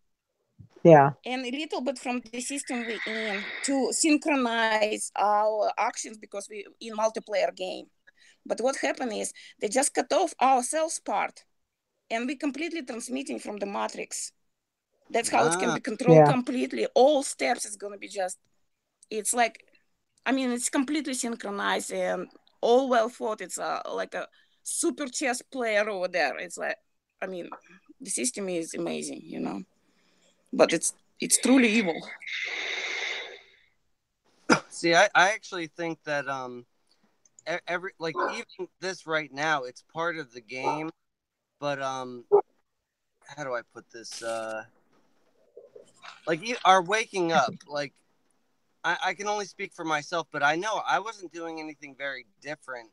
Yeah. And a little bit from the system we're in to synchronize our actions because we in multiplayer game. But what happened is they just cut off our selves part, and we completely transmitting from the matrix. That's how it can be controlled Yeah. completely. All steps is going to be just, it's like, it's completely synchronized and all well thought. It's like a super chess player over there. It's like, the system is amazing, but it's truly evil. See, I actually think that every like even this right now, it's part of the game. But how do I put this? Like you are waking up. Like I can only speak for myself, but I know I wasn't doing anything very different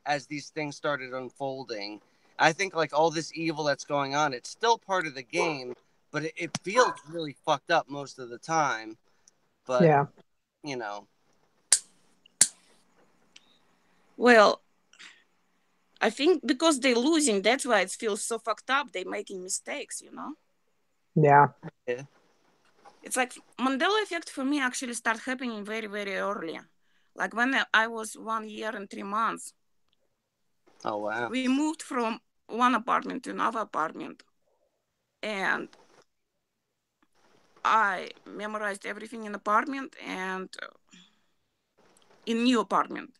as these things started unfolding. I think like all this evil that's going on, it's still part of the game, but it feels really fucked up most of the time. But Yeah. you know, Well, I think because they're losing, that's why it feels so fucked up. They're making mistakes. Yeah. yeah. It's like Mandela effect for me actually started happening very, very early. Like when I was 1 year and 3 months. Oh wow. We moved from one apartment to another apartment. And I memorized everything in apartment and in new apartment.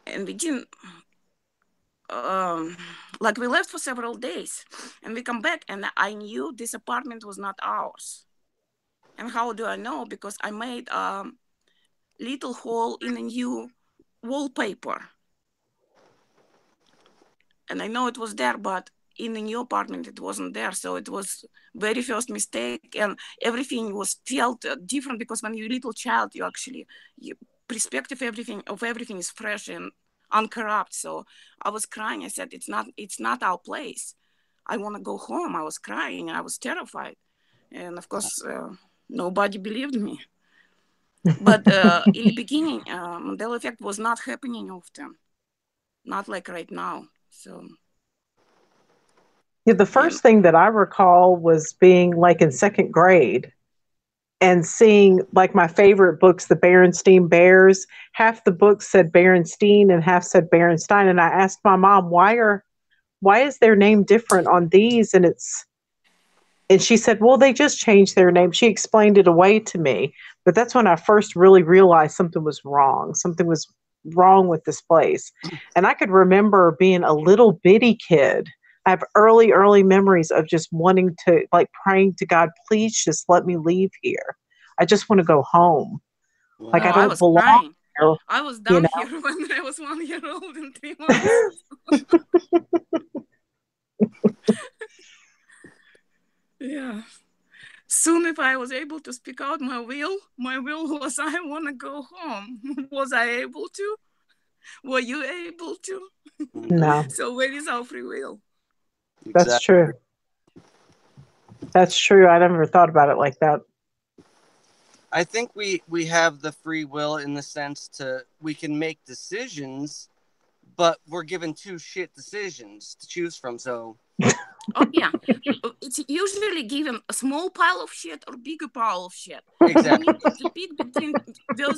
And we didn't like we left for several days and we come back and I knew this apartment was not ours. And how do I know? Because I made a little hole in a new wallpaper. And I know it was there, but in the new apartment, it wasn't there. So it was very first mistake. And everything was felt different because when you're a little child, you actually, perspective of everything is fresh and uncorrupt. So I was crying. I said, it's not our place. I want to go home. I was crying. I was terrified. And of course, nobody believed me. But in the beginning, Mandela effect was not happening often. Not like right now. So yeah, the first thing that I recall was being like in second grade and seeing like my favorite books, the Berenstein Bears. Half the books said Berenstein and half said Berenstein. And I asked my mom, why is their name different on these? And she said, well, they just changed their name. She explained it away to me. But that's when I first really realized something was wrong. Something was wrong with this place. And I could remember being a little bitty kid. I have early memories of just wanting to, like, praying to God, please just let me leave here. I just want to go home. Wow. Like, I I don't was belong crying. here. I was You down know? here when I was 1 year old and 3 months. Yeah. Soon, if I was able to speak out my will was I want to go home. Was I able to? Were you able to? No, So where is our free will? that's Exactly. true. That's true. I never thought about it like that. I think we have the free will in the sense we can make decisions, but we're given two shit decisions to choose from. So Oh yeah, it's usually given a small pile of shit or bigger pile of shit. exactly. You need to pick between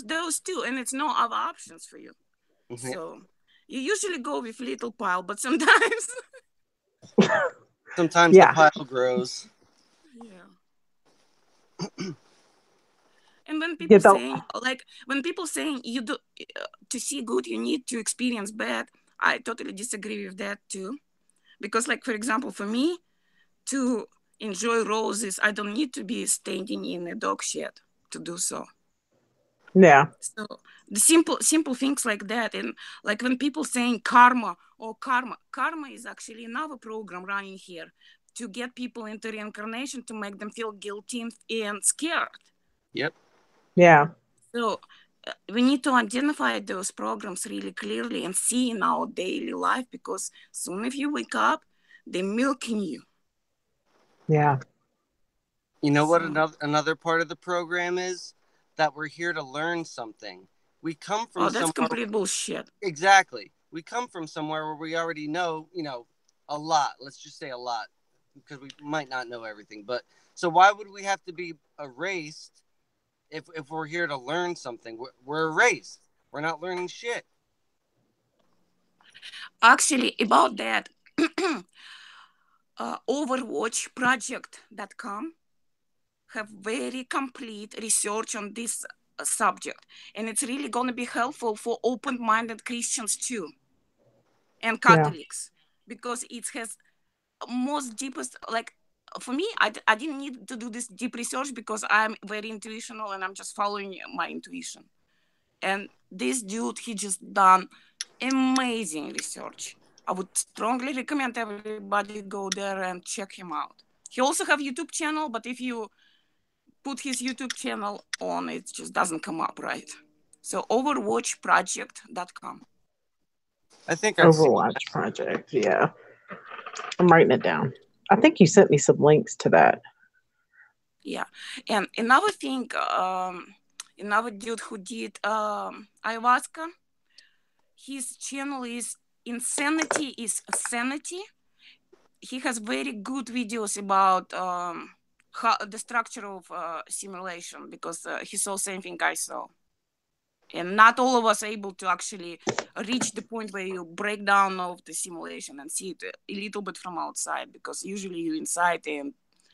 those two, and it's no other options for you. So you usually go with little pile, but sometimes Sometimes the Yeah. pile grows. yeah. And when You people don't. saying you do to see good you need to experience bad, I totally disagree with that too. Because like for example, for me to enjoy roses, I don't need to be standing in a dog shed to do so. Yeah. So the simple things like that. And like when people saying karma or karma is actually another program running here to get people into reincarnation to make them feel guilty and scared. Yep. Yeah. So we need to identify those programs really clearly and see in our daily life, because soon if you wake up, they're milking you. Yeah. You know what So, another part of the program is? That we're here to learn something. We come from oh, that's somewhere. complete bullshit. Exactly. We come from somewhere where we already know, a lot. Let's just say a lot, because we might not know everything. But so why would we have to be erased if we're here to learn something? We're erased. We're not learning shit. Actually, about that, Overwatch.com have very complete research on this subject. And it's really going to be helpful for open-minded Christians too, and Yeah. Catholics, because it has most deepest, like for me, I didn't need to do this deep research because I'm very intuitional and I'm just following my intuition. And this dude, he just done amazing research. I would strongly recommend everybody go there and check him out. He also have YouTube channel, but if you put his YouTube channel on, it just doesn't come up right. So overwatchproject.com. I think I've seen. Overwatch project. Yeah. I'm writing it down. I think you sent me some links to that. Yeah. And another thing, another dude who did ayahuasca, his channel is Insanity is Sanity. He has very good videos about the structure of simulation, because he saw same thing I saw. And not all of us able to actually reach the point where you break down of the simulation and see it a little bit from outside, because usually you're inside and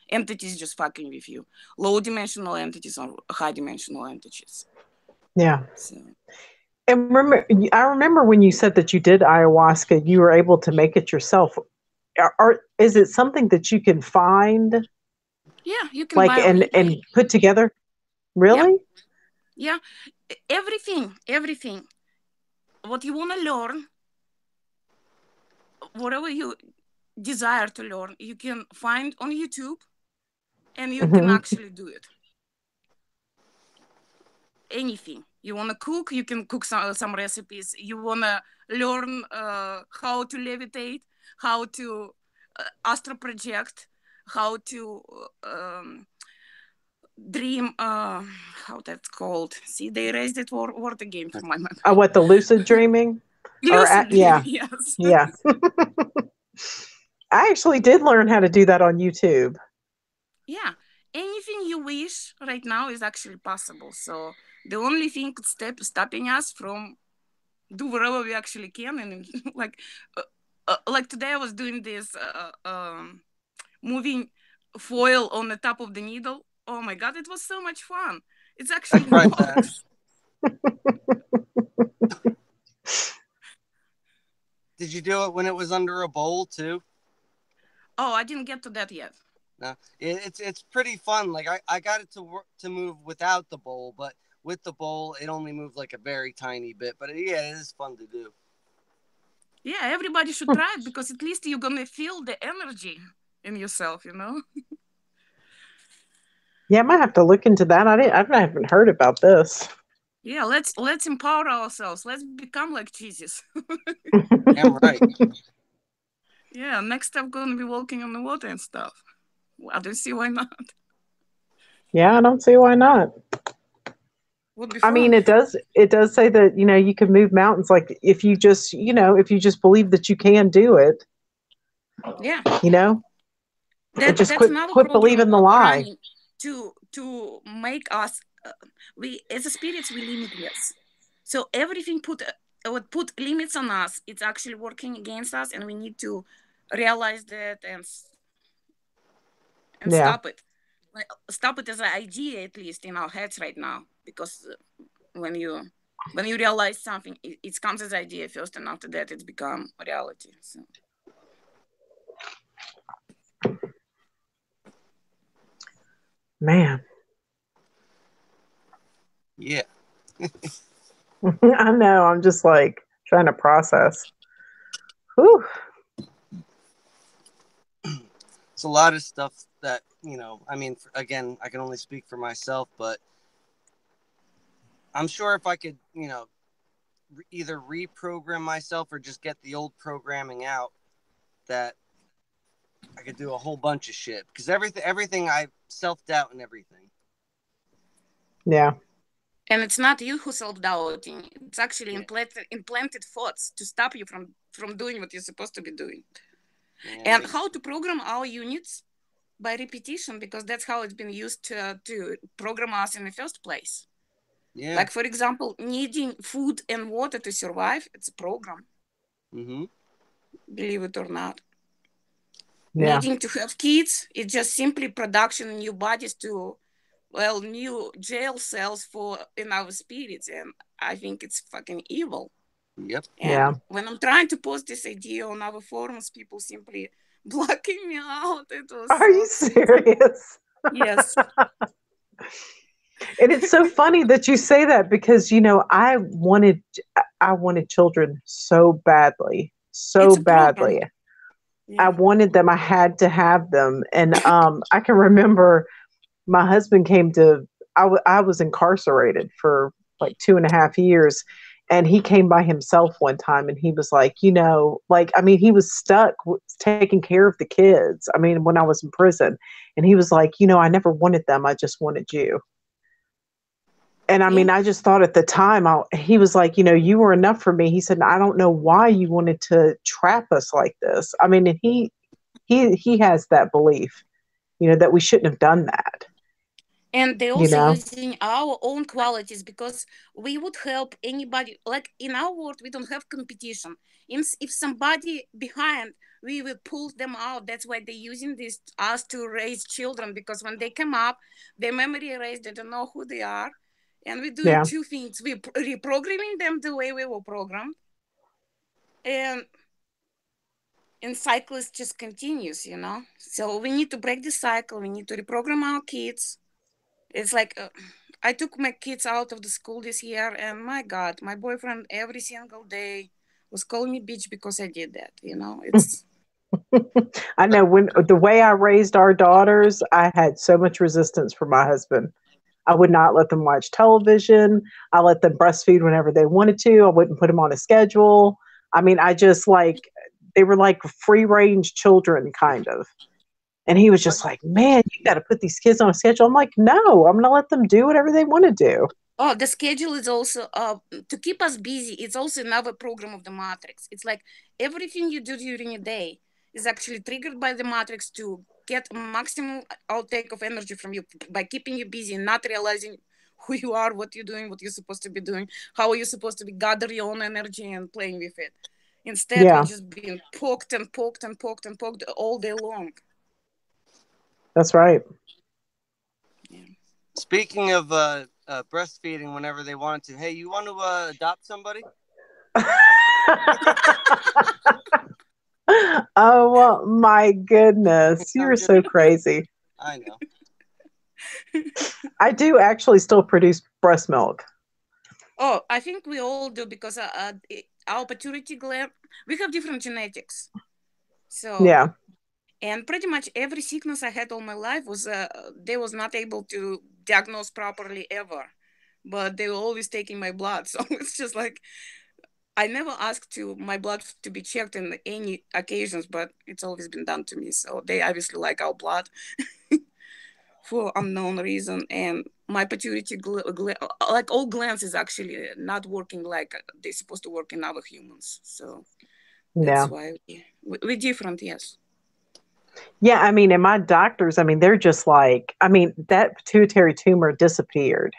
entities just fucking with you, low dimensional entities or high dimensional entities. Yeah. So And I remember when you said that you did ayahuasca, you were able to make it yourself. Is it something that you can find, Yeah, you can like, buy on and eBay. put together? Yeah, Really? yeah. Everything. What you want to learn, whatever you desire to learn, you can find on YouTube, and you can Hmm. actually do it. Anything you want to cook, you can cook some recipes. You want to learn how to levitate, how to astral project, how to dream, how that's called. See, they erased it word again from my memory. What, the lucid dreaming? Lucid dream, Yeah, yes. yeah. I actually did learn how to do that on YouTube. Yeah, anything you wish right now is actually possible. So the only thing stopping us from do whatever we actually can, and like today I was doing this moving foil on the top of the needle. Oh my god, it was so much fun. It's I actually tried that. works. Did you do it when it was under a bowl too? Oh, I didn't get to that yet. No, it's pretty fun. Like I got it to work to move without the bowl, but with the bowl, it only moved like a very tiny bit. But yeah, it is fun to do. Yeah, everybody should try it because at least you're gonna feel the energy in yourself, you know. Yeah, I might have to look into that. I haven't heard about this. Yeah, let's empower ourselves. Let's become like Jesus. Damn right. Yeah, next step gonna be walking on the water and stuff. I don't see why not. Yeah, I don't see why not. Would be I mean, fun. it does say that, you can move mountains, like, if you just believe that you can do it, Yeah, you know, and just that's quit another quit program believing the lie. running to make us we as a spirits we limitless. So everything would put limits on us. It's actually working against us, and we need to realize that and Yeah. stop it. Like, stop it as an idea, at least in our heads right now, because when you when you realize something, it comes as idea first, and after that, it's become reality. So. Man. Yeah. I know. I'm just like trying to process. Whew. It's a lot of stuff that I mean, again, I can only speak for myself, but I'm sure if I could, either reprogram myself or just get the old programming out, that I could do a whole bunch of shit because everything I self-doubt and everything. Yeah. And it's not you who self-doubting. It's actually Yeah. implanted thoughts to stop you from doing what you're supposed to be doing. Yeah, And how to program our units by repetition, because that's how it's been used to program us in the first place. yeah. Like, for example, needing food and water to survive, it's a program. Mm-hmm. Believe it or not. Yeah. Needing to have kids, it's just simply production of new bodies new jail cells for in our spirits, and I think it's fucking evil. Yep. And Yeah. when I'm trying to post this idea on our forums, people simply blocking me out. It was Are so you crazy. serious? Yes, And it's so funny that you say that because I wanted children so badly, so it's a program. badly. I Yeah. wanted them. I had to have them, and I can remember my husband came to. I was incarcerated for like 2.5 years, and he came by himself one time, and he was like, like, I mean, he was stuck taking care of the kids. I mean, when I was in prison, and he was like, I never wanted them. I just wanted you. And I Yeah. mean, I just thought at the time, he was like, you were enough for me. He said, I don't know why you wanted to trap us like this. I mean, and he has that belief, that we shouldn't have done that, And they're you also know? using our own qualities because we would help anybody. Like in our world, we don't have competition. If somebody behind, we will pull them out. That's why they're using this us to raise children, because when they come up, their memory erased. They don't know who they are, And we're doing Yeah. two things. We're reprogramming them the way we were programmed. And cycle just continues, you know? So we need to break the cycle. We need to reprogram our kids. It's like I took my kids out of the school this year, and my God, my boyfriend every single day was calling me bitch because I did that, you know? It's... I know when the way I raised our daughters, I had so much resistance from my husband. I would not let them watch television. I let them breastfeed whenever they wanted to. I wouldn't put them on a schedule. I mean, I just like, they were like free range children, kind of. And he was just like, man, you got to put these kids on a schedule. I'm like, no, I'm going to let them do whatever they want to do. Oh, the schedule is also to keep us busy. It's also another program of the matrix. It's like everything you do during a day is actually triggered by the matrix to get maximum outtake of energy from you by keeping you busy and not realizing who you are, what you're doing, what you're supposed to be doing, how are you supposed to be gather your own energy and playing with it. Instead, Yeah. we're just being poked and poked and poked and poked all day long. That's right. Yeah. Speaking of breastfeeding whenever they wanted to, hey, you want to adopt somebody? Oh my goodness. You're so crazy. I know. I do actually still produce breast milk. Oh, I think we all do because our pituitary gland, we have different genetics. So Yeah. And pretty much every sickness I had all my life was they was not able to diagnose properly ever, but they were always taking my blood. So it's just like I never asked to my blood to be checked in any occasions, but it's always been done to me. So they obviously like our blood for unknown reason. And my pituitary like all glands is actually not working like they're supposed to work in other humans. So that's why we're different. Yes. Yeah, I mean, and my doctors, I mean, they're just like, I mean, that pituitary tumor disappeared.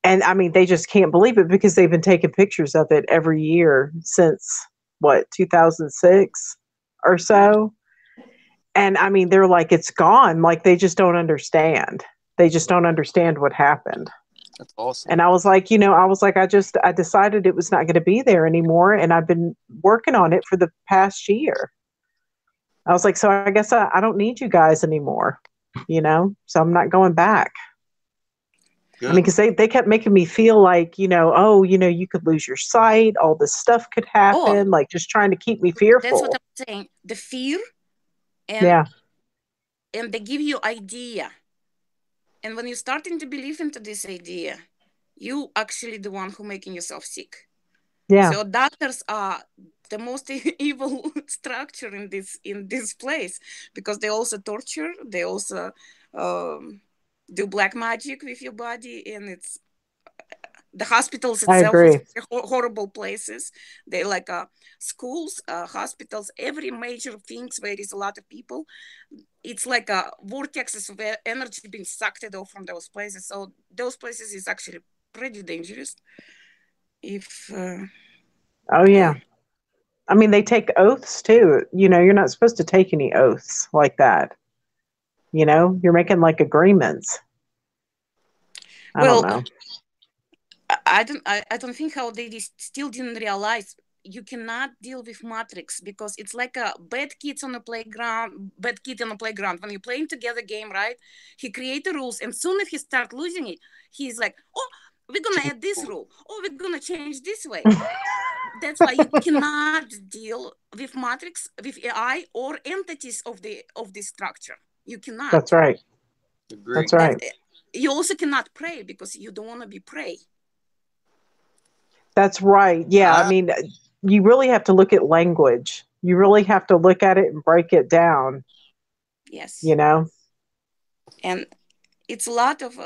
And I mean, they just can't believe it because they've been taking pictures of it every year since what, 2006 or so. And I mean, they're like, it's gone. Like, they just don't understand. They just don't understand what happened. That's awesome. And I was like, I decided it was not going to be there anymore. And I've been working on it for the past year. I was like, so I guess I don't need you guys anymore, so I'm not going back. Good. I mean, because they kept making me feel like, you could lose your sight, all this stuff could happen, like just trying to keep me fearful. That's what I'm saying. The fear and they give you idea. And when you're starting to believe into this idea, you actually the one who making yourself sick. Yeah. So doctors are the most evil structure in this place because they also torture, they also do black magic with your body, and it's the hospitals itself is horrible places. They like schools, hospitals, every major things where there's a lot of people. It's like a vortexes of energy being sucked off from those places. So those places is actually pretty dangerous. If oh yeah. I mean, they take oaths too. You're not supposed to take any oaths like that. You're making like agreements. I don't know. I don't think how they still didn't realize you cannot deal with matrix because it's like a bad kid on a playground. When you're playing together game, right? He create the rules, and soon if he start losing it, he's like, oh, we're gonna add this rule. Oh, we're gonna change this way. That's why you cannot deal with matrix, with AI or entities of this structure. You cannot. That's right. Agree. That's right. And you also cannot pray because you don't want to be prey. That's right. Yeah. I mean, you really have to look at language. You really have to look at it and break it down. Yes. And it's a lot of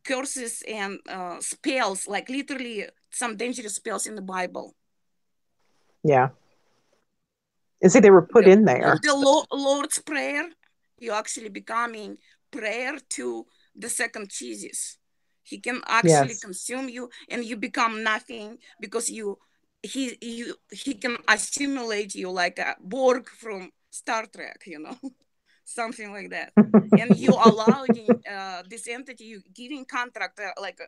curses and spells, like literally some dangerous spells in the Bible. Yeah. And see, they were put in there. The Lord's Prayer, you're actually becoming prayer to the second Jesus. He can actually consume you and you become nothing because he can assimilate you like a Borg from Star Trek, something like that. And you allowing this entity, you giving contract, like a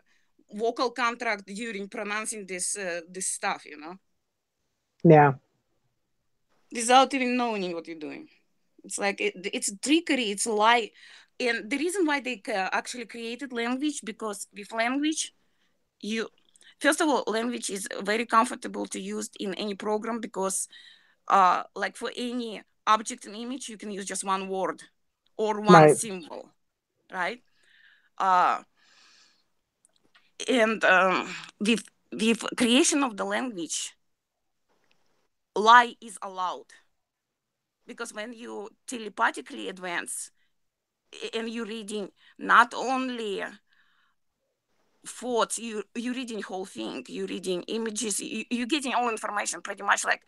vocal contract during pronouncing this stuff, you know. Yeah. Without even knowing what you're doing. It's like it's trickery, it's a lie. And the reason why they actually created language, because with language, you, first of all, language is very comfortable to use in any program, because like for any object and image, you can use just one word or one Right. symbol, right? And with creation of the language, lie is allowed, because when you telepathically advance and you're reading not only thoughts, you're reading whole thing, you're reading images, you're getting all information pretty much. Like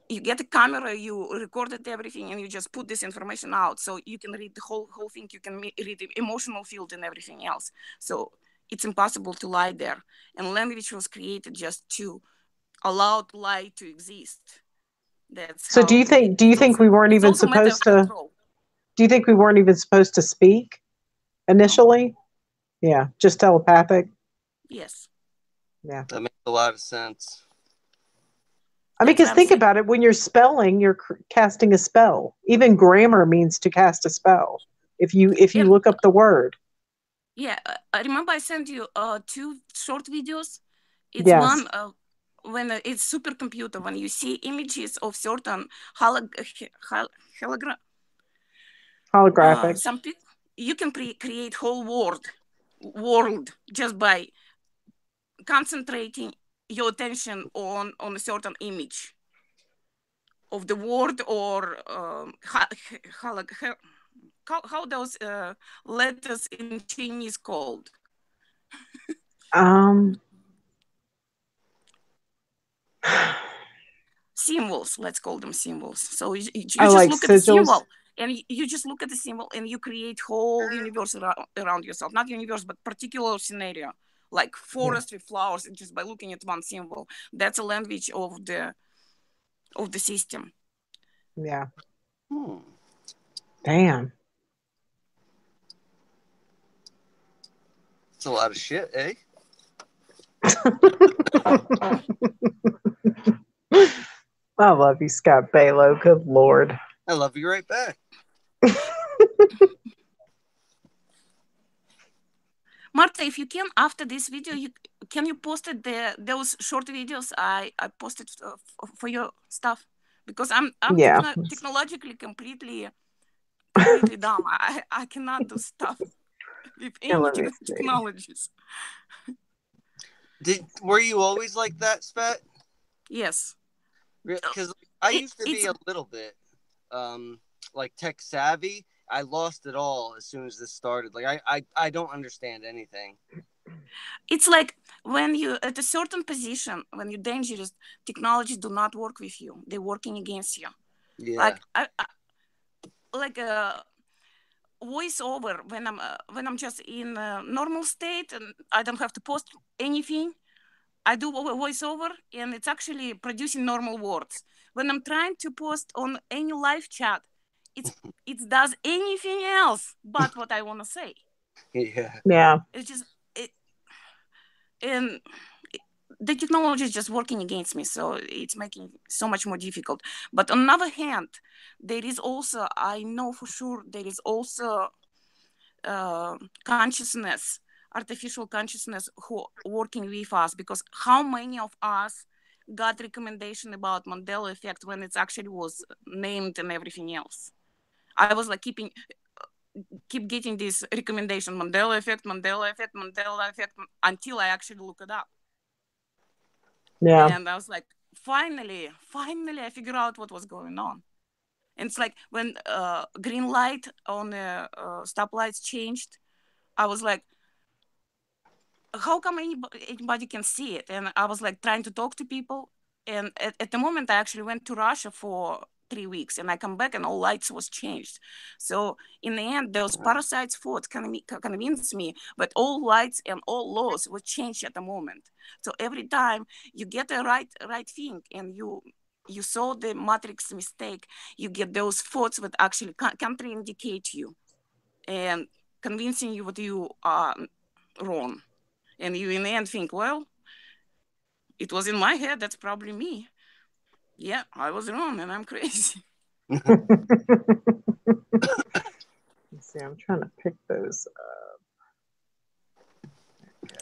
you get a camera, you recorded everything, and you just put this information out, so you can read the whole thing. You can read the emotional field and everything else. So it's impossible to lie there. And language was created just to allow lie to exist. That's So how do you think we weren't it's even also a matter of supposed to, control. do you think we weren't even supposed to speak initially? No. Yeah, just telepathic. Yes. Yeah. That makes a lot of sense. I mean, because think about it, when you're spelling, you're casting a spell. Even grammar means to cast a spell. If you look up the word. Yeah, I remember I sent you 2 short videos. It's yes. one when it's supercomputer, when you see images of certain holographic. Some people, you can create whole world just by concentrating your attention on a certain image of the word, or how those letters in Chinese called? Symbols, let's call them symbols. So you just like look sigils? At the symbol, and you just look at the symbol, and you create whole universe around yourself. Not universe, but particular scenario, like forest with flowers, just by looking at one symbol. That's a language of the system. Yeah. Damn. It's a lot of shit, eh? I love you, Scott Baylo. Good Lord. I love you right back. Marta, if you can, after this video, can you post those short videos I posted for your stuff? Because I'm technologically completely dumb. I cannot do stuff with any technologies. Were you always like that, Spat? Yes. Because I used to be a little bit like tech savvy. I lost it all as soon as this started. Like I don't understand anything. It's like when you're at a certain position, when you're dangerous, technologies do not work with you. They're working against you. Yeah. Like a voiceover, when I'm just in a normal state and I don't have to post anything, I do a voiceover and it's actually producing normal words. When I'm trying to post on any live chat, it does anything else but what I want to say. Yeah. It's just and the technology is just working against me, so it's making it so much more difficult. But on the other hand, there is also, I know for sure, there is also consciousness, artificial consciousness, who working with us, because how many of us got recommendation about Mandela effect when it actually was named and everything else? I was like keep getting this recommendation, Mandela effect, until I actually look it up. Yeah. And I was like, finally I figured out what was going on. And it's like when green light on the stoplights changed, I was like, how come anybody can see it? And I was like trying to talk to people. And at the moment, I actually went to Russia for 3 weeks, and I come back and all lights was changed. So in the end, those parasites thought convinced me, but all lights and all laws was changed at the moment. So every time you get the right thing and you you saw the matrix mistake, you get those thoughts that actually contraindicate you and convincing you that you are wrong. And you in the end think, well, it was in my head, that's probably me. Yeah, I was wrong and I'm crazy. Let's see, I'm trying to pick those up.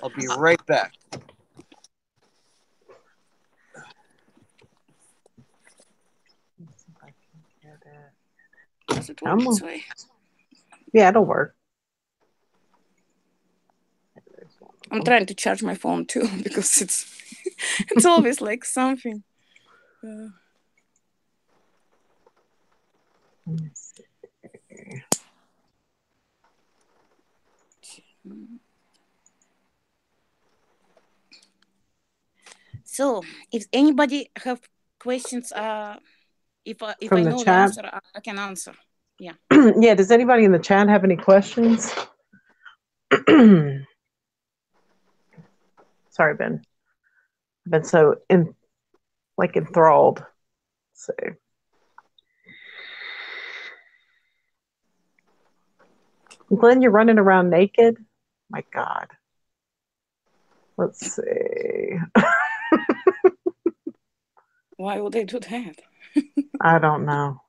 I'll be right back. Let's see if I can get it. Does it work this way? Yeah, it'll work. I'm trying to charge my phone too because it's always like something. So, if anybody have questions, if From I the know the chat? answer, I can answer. Yeah. Yeah. Does anybody in the chat have any questions? Sorry, Ben. I've been so enthralled. Let's see. Glenn, you're running around naked? My God. Let's see. Why would they do that? I don't know.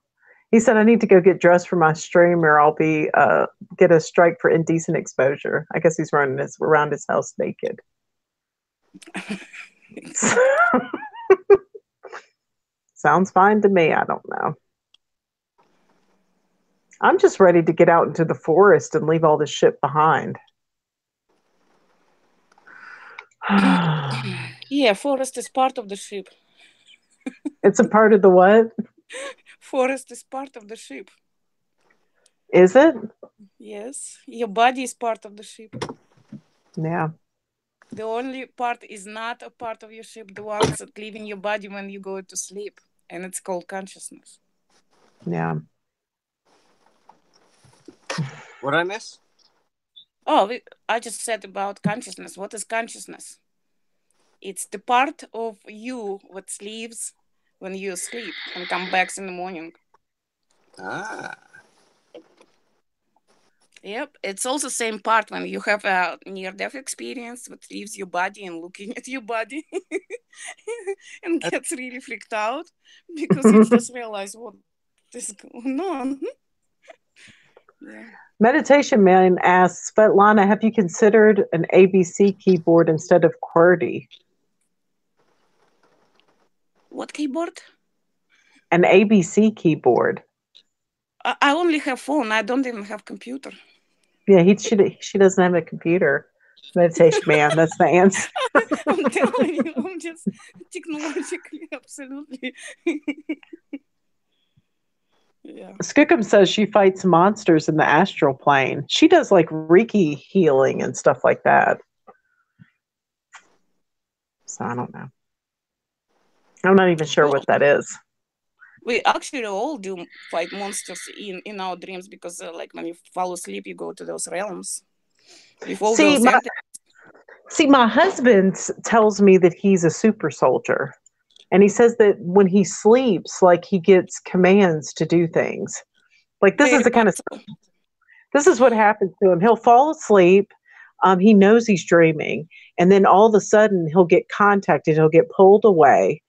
He said I need to go get dressed for my stream or I'll be get a strike for indecent exposure. I guess he's running around his house naked. Sounds fine to me. I don't know. I'm just ready to get out into the forest and leave all this shit behind. Yeah, forest is part of the ship. It's a part of the what? Forest is part of the ship. Is it? Yes. Your body is part of the ship. Yeah. The only part is not a part of your ship, the ones that live in your body when you go to sleep. And it's called consciousness. Yeah. What did I miss? Oh, I just said about consciousness. What is consciousness? It's the part of you that sleeps when you sleep and come back in the morning. Ah. Yep. It's also the same part when you have a near-death experience that leaves your body and looking at your body and gets really freaked out because you just realize what is going on. Yeah. Meditation Man asks, Svetlana, have you considered an ABC keyboard instead of QWERTY? What keyboard? An ABC keyboard. I only have phone. I don't even have computer. Yeah, she doesn't have a computer. Meditation Man, that's the answer. I'm telling you, I'm just technologically, absolutely. Yeah. Skookum says she fights monsters in the astral plane. She does like Reiki healing and stuff like that. So I don't know. I'm not even sure what that is. We actually all do fight monsters in our dreams because like when you fall asleep, you go to those realms. With all those my husband tells me that he's a super soldier. And he says that when he sleeps, like he gets commands to do things. Like this is the kind of this is what happens to him. He'll fall asleep. He knows he's dreaming. And then all of a sudden he'll get contacted. He'll get pulled away.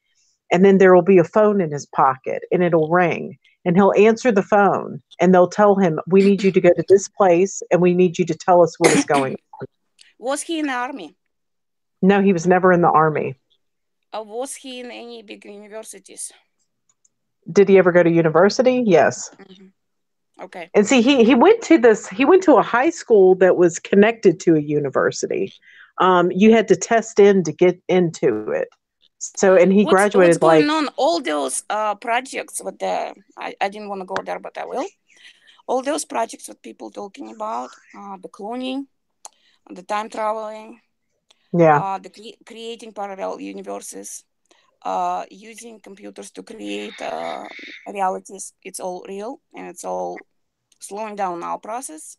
And then there will be a phone in his pocket and it'll ring. And he'll answer the phone and they'll tell him, we need you to go to this place and we need you to tell us what is going on. Was he in the army? No, he was never in the army. Was he in any big universities? Did he ever go to university? Yes. Mm-hmm. Okay. And see, he went to a high school that was connected to a university. You had to test in to get into it. So, and he graduated. What's going on? All those projects with I didn't want to go there, but I will. All those projects that people talking about, the cloning, the time traveling, the creating parallel universes, using computers to create realities. It's all real and it's all slowing down our process.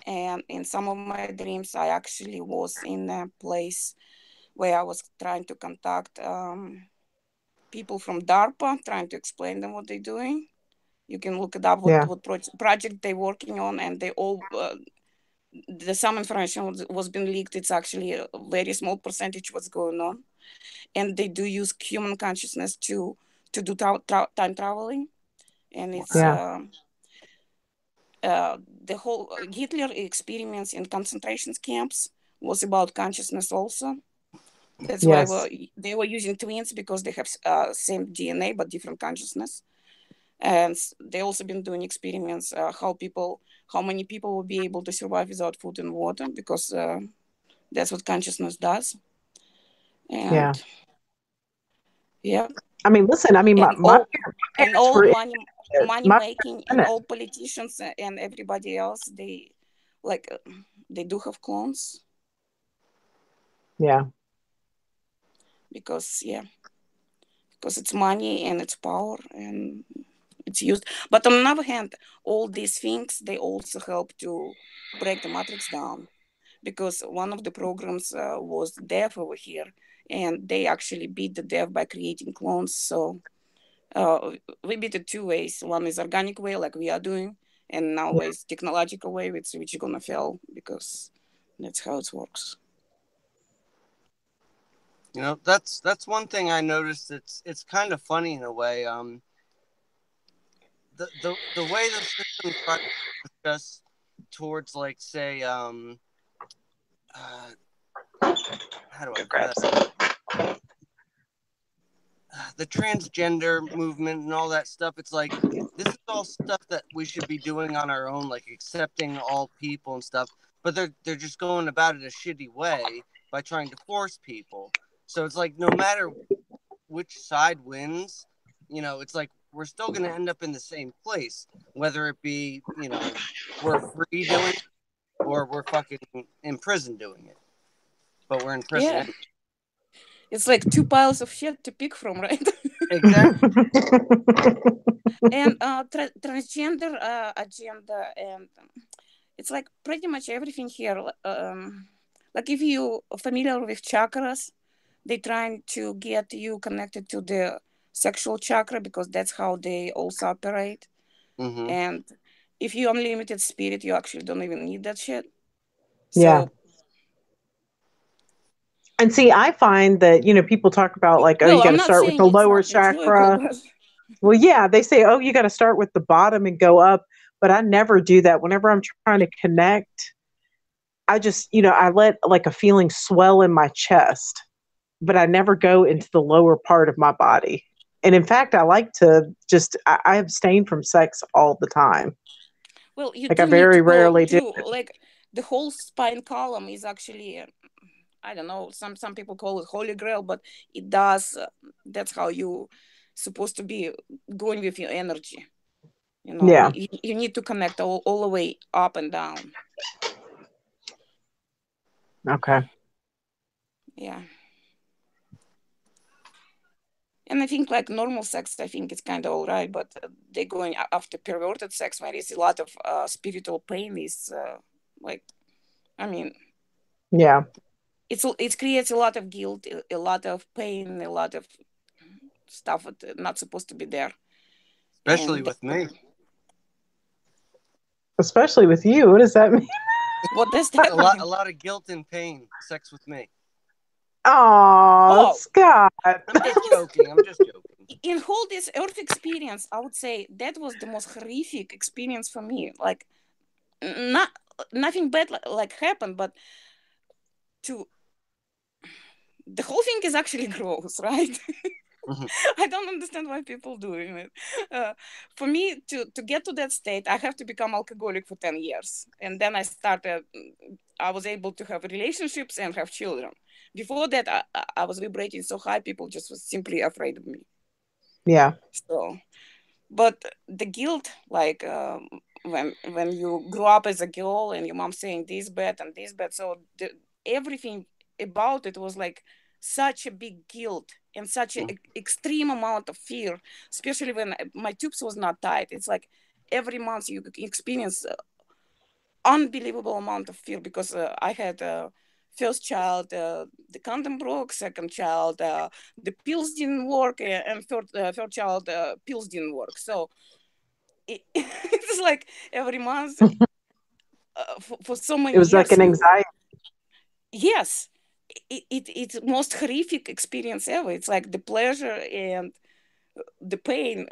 And in some of my dreams, I actually was in a place where I was trying to contact people from DARPA trying to explain them what they're doing. You can look it up what project they're working on, and they all some information was being leaked. It's actually a very small percentage what's going on, and they do use human consciousness to do time traveling, and it's the whole Hitler experiments in concentration camps was about consciousness also. That's why they were using twins, because they have same DNA but different consciousness. And they also been doing experiments how many people will be able to survive without food and water, because that's what consciousness does. And I mean, listen, I mean, my parents all were money making, and all politicians and everybody else, they do have clones. Because it's money and it's power and it's used. But on the other hand, all these things, they also help to break the matrix down, because one of the programs was death over here, and they actually beat the death by creating clones. So we beat it two ways. One is organic way, like we are doing, and now is technological way, which is gonna fail, because that's how it works. You know, that's one thing I noticed. It's kind of funny in a way. The way the system tries to push us towards, like, say, how do I put that? The transgender movement and all that stuff. It's like, this is all stuff that we should be doing on our own, like accepting all people and stuff. But they're just going about it a shitty way by trying to force people. So it's like, no matter which side wins, you know, it's like we're still going to end up in the same place, whether it be, you know, we're free doing it or we're fucking in prison doing it. But we're in prison. Yeah. It's like two piles of shit to pick from, right? Exactly. And transgender agenda, and it's like pretty much everything here. Like if you are familiar with chakras, they're trying to get you connected to the sexual chakra, because that's how they also operate. Mm-hmm. And if you're unlimited spirit, you actually don't even need that shit. So, and see, I find that, you know, people talk about like, you got to start with the lower chakra. Well, yeah, they say, you got to start with the bottom and go up. But I never do that. Whenever I'm trying to connect, I just, you know, I let like a feeling swell in my chest, but I never go into the lower part of my body. And in fact, I like to I abstain from sex all the time. Well, you like I very rarely do. Like the whole spine column is actually, I don't know, some people call it holy grail, but it does. That's how you supposed to be going with your energy. You know, you need to connect all the way up and down. Okay. Yeah. And I think like normal sex, I think it's kind of all right, but they're going after perverted sex where it's a lot of spiritual pain. Is like, I mean, yeah, it creates a lot of guilt, a lot of pain, a lot of stuff that not supposed to be there. Especially with me. Especially with you. What does that mean? What does that mean? A lot of guilt and pain. Sex with me. Oh, Scott. I'm just joking. In whole this Earth experience, I would say that was the most horrific experience for me. Like, nothing bad like happened, but the whole thing is actually gross, right? Mm-hmm. I don't understand why people doing it. For me, to get to that state, I have to become alcoholic for 10 years. And then I was able to have relationships and have children. Before that, I was vibrating so high, people just was simply afraid of me. Yeah. So, but the guilt, like when you grew up as a girl and your mom saying this bad and this bad, so everything about it was like such a big guilt and such an extreme amount of fear, especially when my tubes was not tight. It's like every month you experience unbelievable amount of fear, because I had first child, the condom broke. Second child, the pills didn't work, and third child, pills didn't work. So it's like every month for so It many was like years. an anxiety. Yes, it's most horrific experience ever. It's like the pleasure and the pain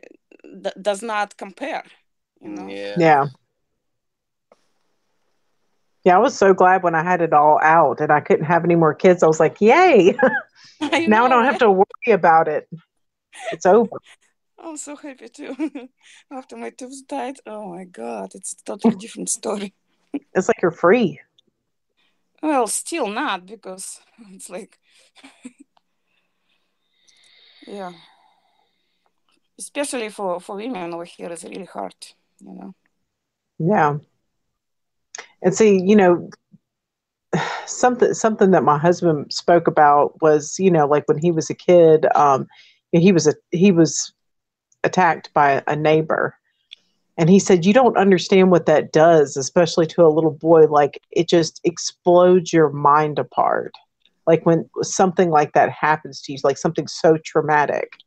does not compare. You know. Yeah. Yeah. Yeah, I was so glad when I had it all out and I couldn't have any more kids. I was like, yay. I Now I know, don't have right? to worry about it. It's over. I'm so happy too. After my tooth died, oh my god, it's a totally different story. It's like you're free. Well, still not because it's like, yeah, especially for women over here, it's really hard, you know. Yeah. And see, something that my husband spoke about was, like when he was a kid, he was attacked by a neighbor. And he said, you don't understand what that does, especially to a little boy. Like it just explodes your mind apart. Like when something like that happens to you, like something so traumatic,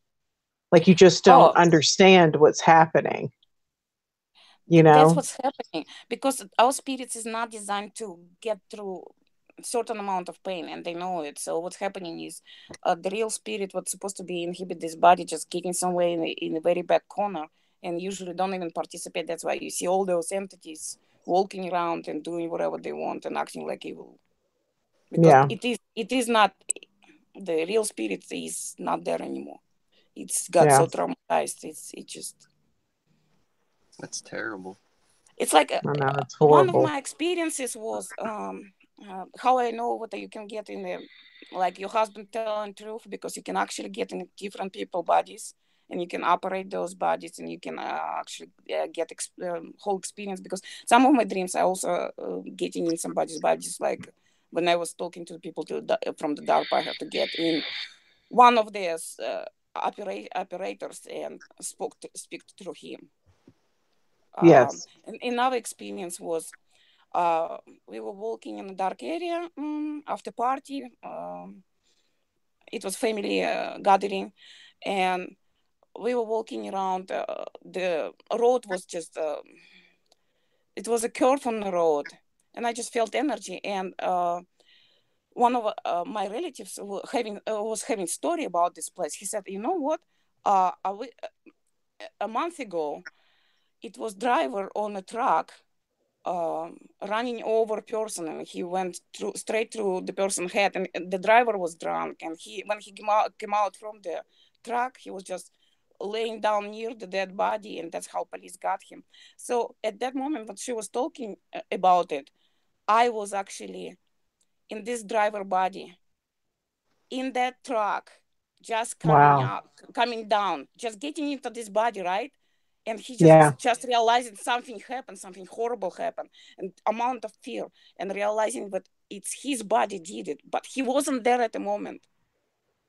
like you just don't Oh, understand what's happening, that's what's happening because our spirits is not designed to get through certain amount of pain, and they know it. So what's happening is the real spirit, what's supposed to be inhibit this body, just getting somewhere in a very back corner, and usually don't even participate. That's why you see all those entities walking around and doing whatever they want and acting like evil, because Yeah. it is not, the real spirit is not there anymore. It's got Yeah. so traumatized. It just, That's terrible. it's like I know. It's one of horrible. my experiences was how I know what you can get in the, like your husband telling truth, because you can actually get in different people bodies, and you can operate those bodies, and you can actually get whole experience, because some of my dreams I also getting in somebody's bodies, like when I was talking to the people from the DARPA, I have to get in one of their operators and speak through him. Yes. And another experience was we were walking in a dark area after party. It was family gathering, and we were walking around. The road was just it was a curve on the road, and I just felt energy. And one of my relatives was having story about this place. He said, "You know what? A month ago, it was driver on a truck running over person, and he went straight through the person's head, and the driver was drunk, and when he came out from the truck, he was just laying down near the dead body, and that's how police got him. So at that moment when she was talking about it, I was actually in this driver body, in that truck, just Wow. coming down, just getting into this body, right? And he Yeah. just realizing something happened, something horrible happened, and amount of fear, and realizing that it's his body did it, but he wasn't there at the moment.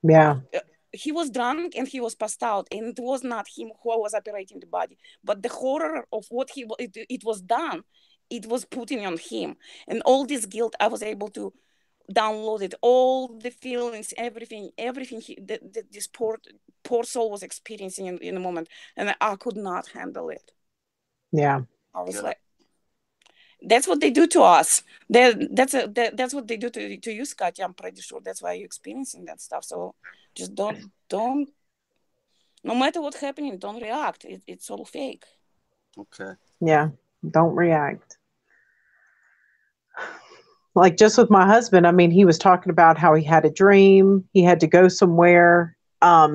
Yeah. He was drunk and he was passed out, and it was not him who was operating the body, but the horror of what it was done, it was putting on him, and all this guilt, I was able to download it, all the feelings, everything this poor soul was experiencing in the moment, and I could not handle it. Yeah. I was Yeah. like, that's what they do to us. That's what they do to you, Scotty. I'm pretty sure that's why you're experiencing that stuff. So just don't. No matter what's happening, don't react. It's all fake. Okay. Yeah. Don't react. Like just with my husband, I mean, he was talking about how he had a dream. He had to go somewhere.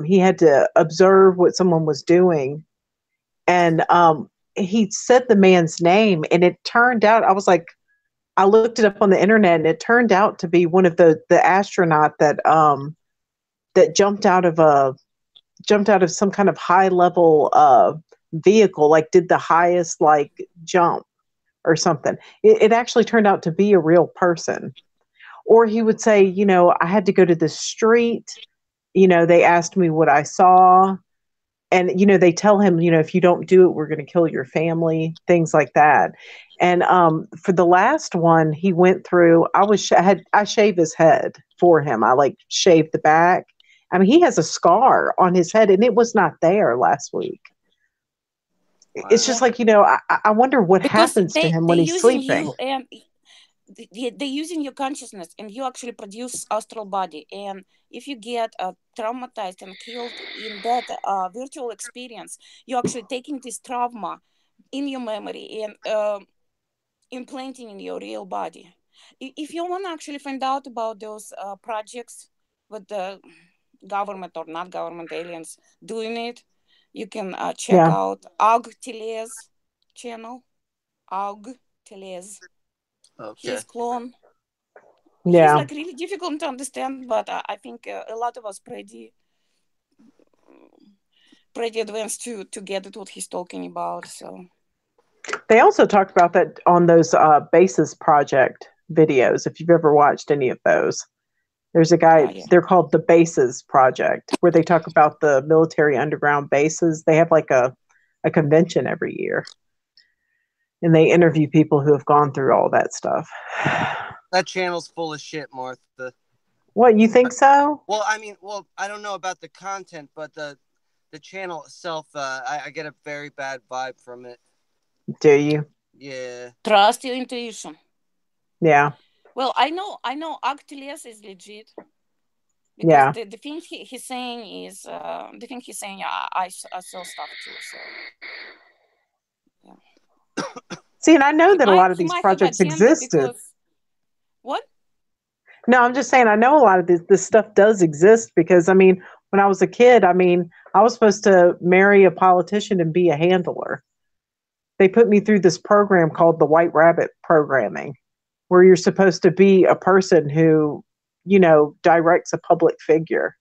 He had to observe what someone was doing. And he said the man's name, and it turned out, I was like, I looked it up on the internet, and it turned out to be one of the astronaut that jumped out of some kind of high level vehicle, like did the highest like jump or something. It actually turned out to be a real person. Or he would say, I had to go to the street. They asked me what I saw, And, they tell him, if you don't do it, we're going to kill your family, things like that. And for the last one, he went through, I shaved his head for him. I like shaved the back. I mean, he has a scar on his head and it was not there last week. Wow. It's just like, I wonder what happens to him when he's using sleeping. you and they're using your consciousness, and you actually produce astral body. And if you get traumatized and killed in that virtual experience, you're actually taking this trauma in your memory and implanting in your real body. If you want to actually find out about those projects with the government or not government aliens doing it, you can check out Aug Tele's channel. Aug Tele's. Okay. His clone. Yeah. He's like really difficult to understand, but I think a lot of us pretty advanced to get it what he's talking about. So they also talked about that on those Bases Project videos. If you've ever watched any of those, there's a guy. They're called the Bases Project, where they talk about the military underground bases. They have like a convention every year, and they interview people who have gone through all that stuff. That channel's full of shit, Martha. What, you think so? Well, I don't know about the content, but the channel itself, I get a very bad vibe from it. Do you? Yeah. Trust your intuition. Yeah. Well, I know Actiles is legit. Because the thing he's saying is I saw stuff too. So yeah. See, and I know that a lot of these projects existed. What? No, I'm just saying I know a lot of this stuff does exist because, I mean, when I was a kid, I was supposed to marry a politician and be a handler. They put me through this program called the White Rabbit programming, where you're supposed to be a person who, directs a public figure.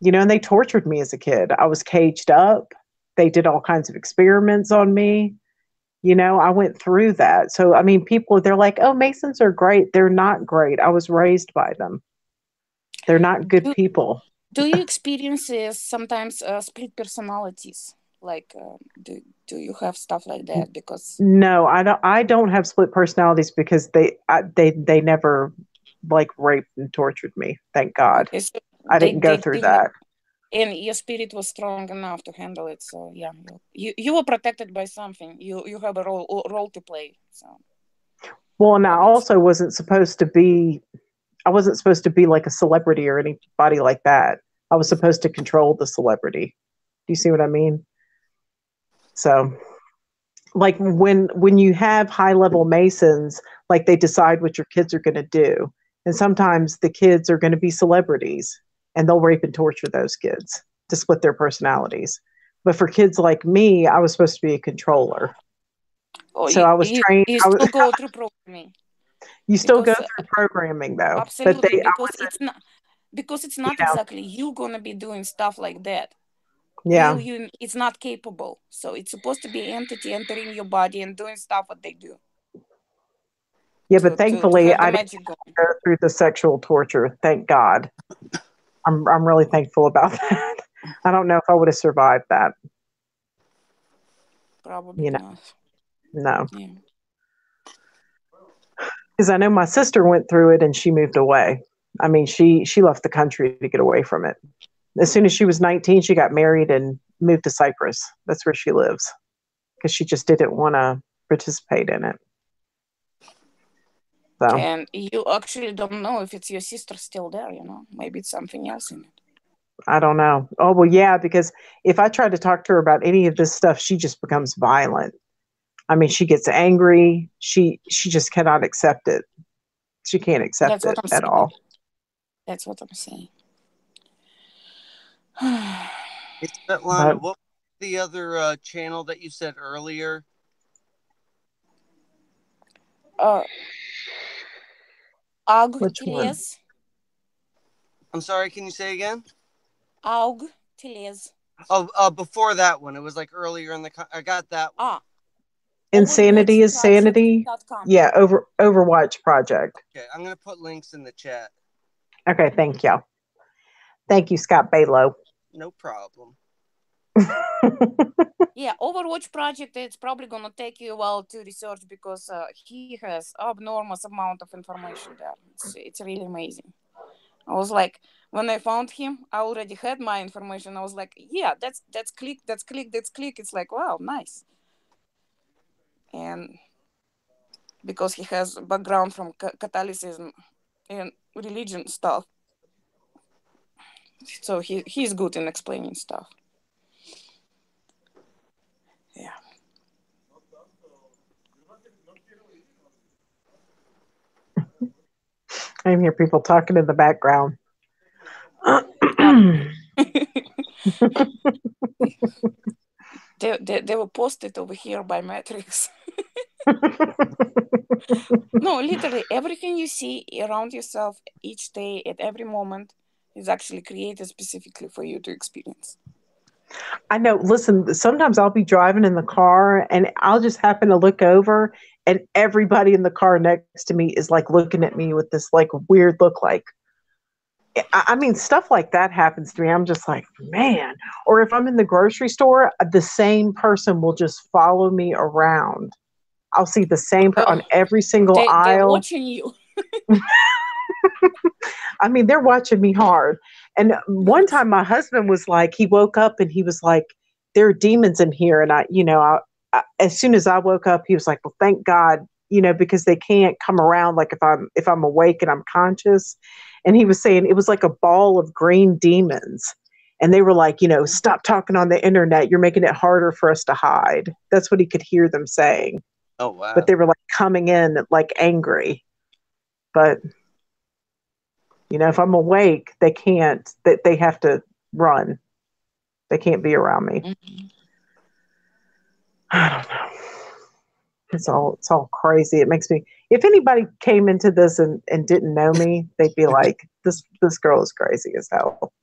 And they tortured me as a kid. I was caged up. They did all kinds of experiments on me. I went through that. So, I mean, people, they're like, oh, Masons are great. They're not great. I was raised by them. They're not good people. Do you experience sometimes split personalities? Like, do you have stuff like that? Because no, I don't have split personalities because they never like raped and tortured me. Thank God. Okay, so I didn't go through that. And your spirit was strong enough to handle it. So yeah, you were protected by something. You have a role to play. So. Well, and I also wasn't supposed to be. I wasn't supposed to be like a celebrity or anybody like that. I was supposed to control the celebrity. Do you see what I mean? So, like when you have high level Masons, like they decide what your kids are going to do, and sometimes the kids are going to be celebrities. And they'll rape and torture those kids to split their personalities. But for kids like me, I was supposed to be a controller. So I was trained. You still go through programming. You still go through programming, though. Absolutely, because it's not exactly you gonna be doing stuff like that. Yeah, it's not capable. So it's supposed to be an entity entering your body and doing stuff what they do. Yeah, but thankfully I didn't go through the sexual torture. Thank God. I'm really thankful about that. I don't know if I would have survived that. Probably not. No. Because I know my sister went through it and she moved away. I mean, she left the country to get away from it. As soon as she was 19, she got married and moved to Cyprus. That's where she lives. Because she just didn't want to participate in it. So. And you actually don't know if it's your sister still there, Maybe it's something else in it. I don't know. Oh, well, yeah, because if I try to talk to her about any of this stuff, she just becomes violent. I mean, she gets angry. She just cannot accept it. She can't accept it at all. That's what I'm saying. It's Svetlana, what was the other channel that you said earlier? Which one? I'm sorry, can you say again? Aug Teles. Oh, before that one. It was like earlier in the... I got that one. Insanity is Sanity? Yeah, Overwatch Project. Okay, I'm going to put links in the chat. Okay, thank you. Thank you, Scott Baylo. No problem. Yeah, Overwatch project, it's probably gonna take you a while to research because he has enormous amount of information there. It's really amazing. I was like, when I found him, I already had my information. I was like, yeah, that's click, that's click, that's click. It's like, wow, nice. And because he has background from Catholicism and religion stuff, so he's good in explaining stuff. Yeah. I hear people talking in the background. They were posted over here by Matrix. No, literally everything you see around yourself each day at every moment is actually created specifically for you to experience. I know. Listen, sometimes I'll be driving in the car and I'll just happen to look over and everybody in the car next to me is like looking at me with this like weird look like, I mean, stuff like that happens to me. I'm just like, man. Or if I'm in the grocery store, the same person will just follow me around. I'll see the same on every single They're aisle. watching you. I mean, they're watching me hard. And one time my husband was like, he woke up and he was like, there are demons in here. And as soon as I woke up, he was like, well, thank God, because they can't come around like if I'm awake and I'm conscious. And he was saying it was like a ball of green demons. And they were like, stop talking on the internet. You're making it harder for us to hide. That's what he could hear them saying. Oh, wow. But they were like coming in like angry. But if I'm awake, they can't. They have to run. They can't be around me. Mm-hmm. I don't know. It's all crazy. It makes me. If anybody came into this and didn't know me, they'd be like, "This girl is crazy as hell."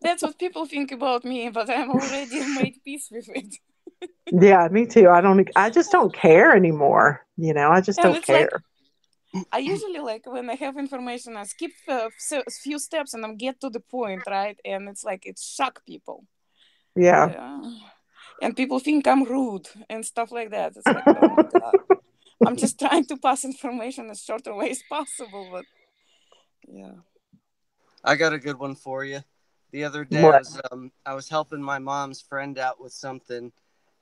That's what people think about me, but I'm already made peace with it. Yeah, me too. I just don't care anymore. I just And don't it's like, care. I usually like when I have information, I skip a few steps and I get to the point, right? And it's like it shock people. Yeah. And people think I'm rude and stuff like that. It's like, oh my God. I'm just trying to pass information as shorter way as possible, but yeah. I got a good one for you. The other day, What? I was helping my mom's friend out with something,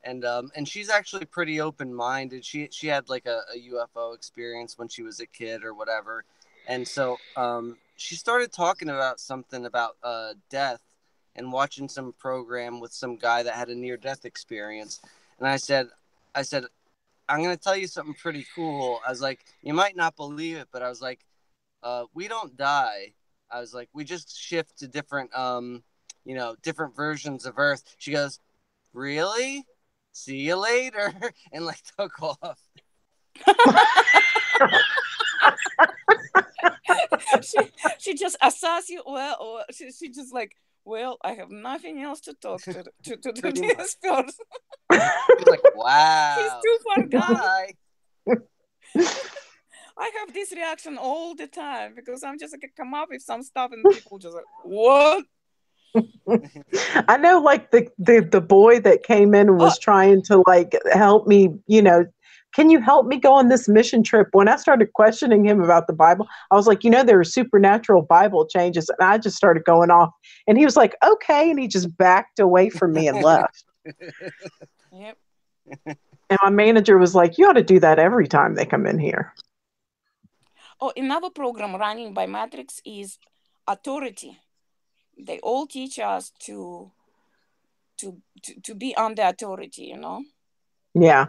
and she's actually pretty open minded. She had like a UFO experience when she was a kid or whatever, and so she started talking about something about death and watching some program with some guy that had a near death experience, and I said, I'm gonna tell you something pretty cool. I was like, you might not believe it, but I was like, we don't die. I was like, we just shift to different, different versions of Earth. She goes, really? See you later, and like took off. she just asks you well, or she just like, well, I have nothing else to talk to this person. She's like, wow. He's too far gone. Bye. I have this reaction all the time because I'm just like come up with some stuff and people just like, what? I know, like the boy that came in and was trying to like help me, can you help me go on this mission trip? When I started questioning him about the Bible, I was like, there are supernatural Bible changes, and I just started going off, and he was like, okay, and he just backed away from me and left. Yep. And my manager was like, you ought to do that every time they come in here. Oh, another program running by Matrix is authority. They all teach us to be under authority, Yeah.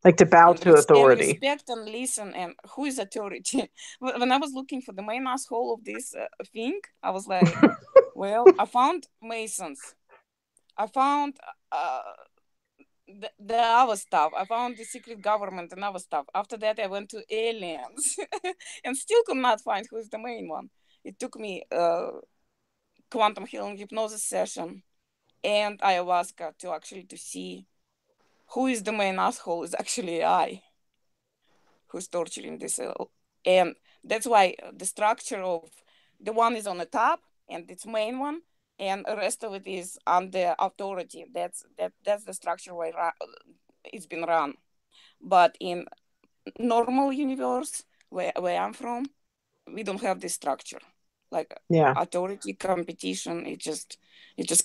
Like to bow to authority. And respect and listen. And who is authority? When I was looking for the main asshole of this thing, I was like, well, I found Masons. I found the other stuff. I found the secret government and other stuff. After that, I went to aliens and still could not find who is the main one. It took me quantum healing hypnosis session and ayahuasca to see who is the main asshole is actually I who's torturing this. And that's why the structure of the one is on the top and it's main one, and the rest of it is under authority. That's the structure where it's been run. But in normal universe where I'm from, we don't have this structure. Like authority, competition, it's just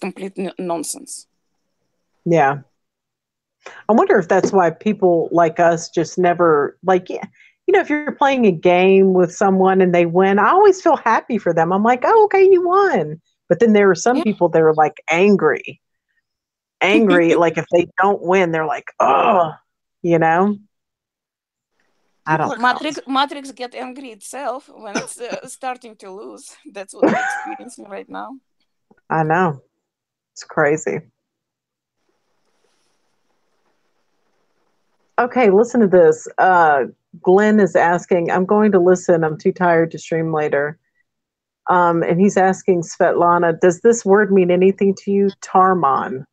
complete nonsense. Yeah. I wonder if that's why people like us just never, like, if you're playing a game with someone and they win, I always feel happy for them. I'm like, oh, okay, you won. But then there are some people that are like angry. Like if they don't win, they're like, oh, I don't know. Matrix get angry itself when it's starting to lose. That's what we're experiencing right now. I know. It's crazy. Okay, listen to this. Glenn is asking, I'm going to listen. I'm too tired to stream later. And he's asking Svetlana, does this word mean anything to you? Tarmon.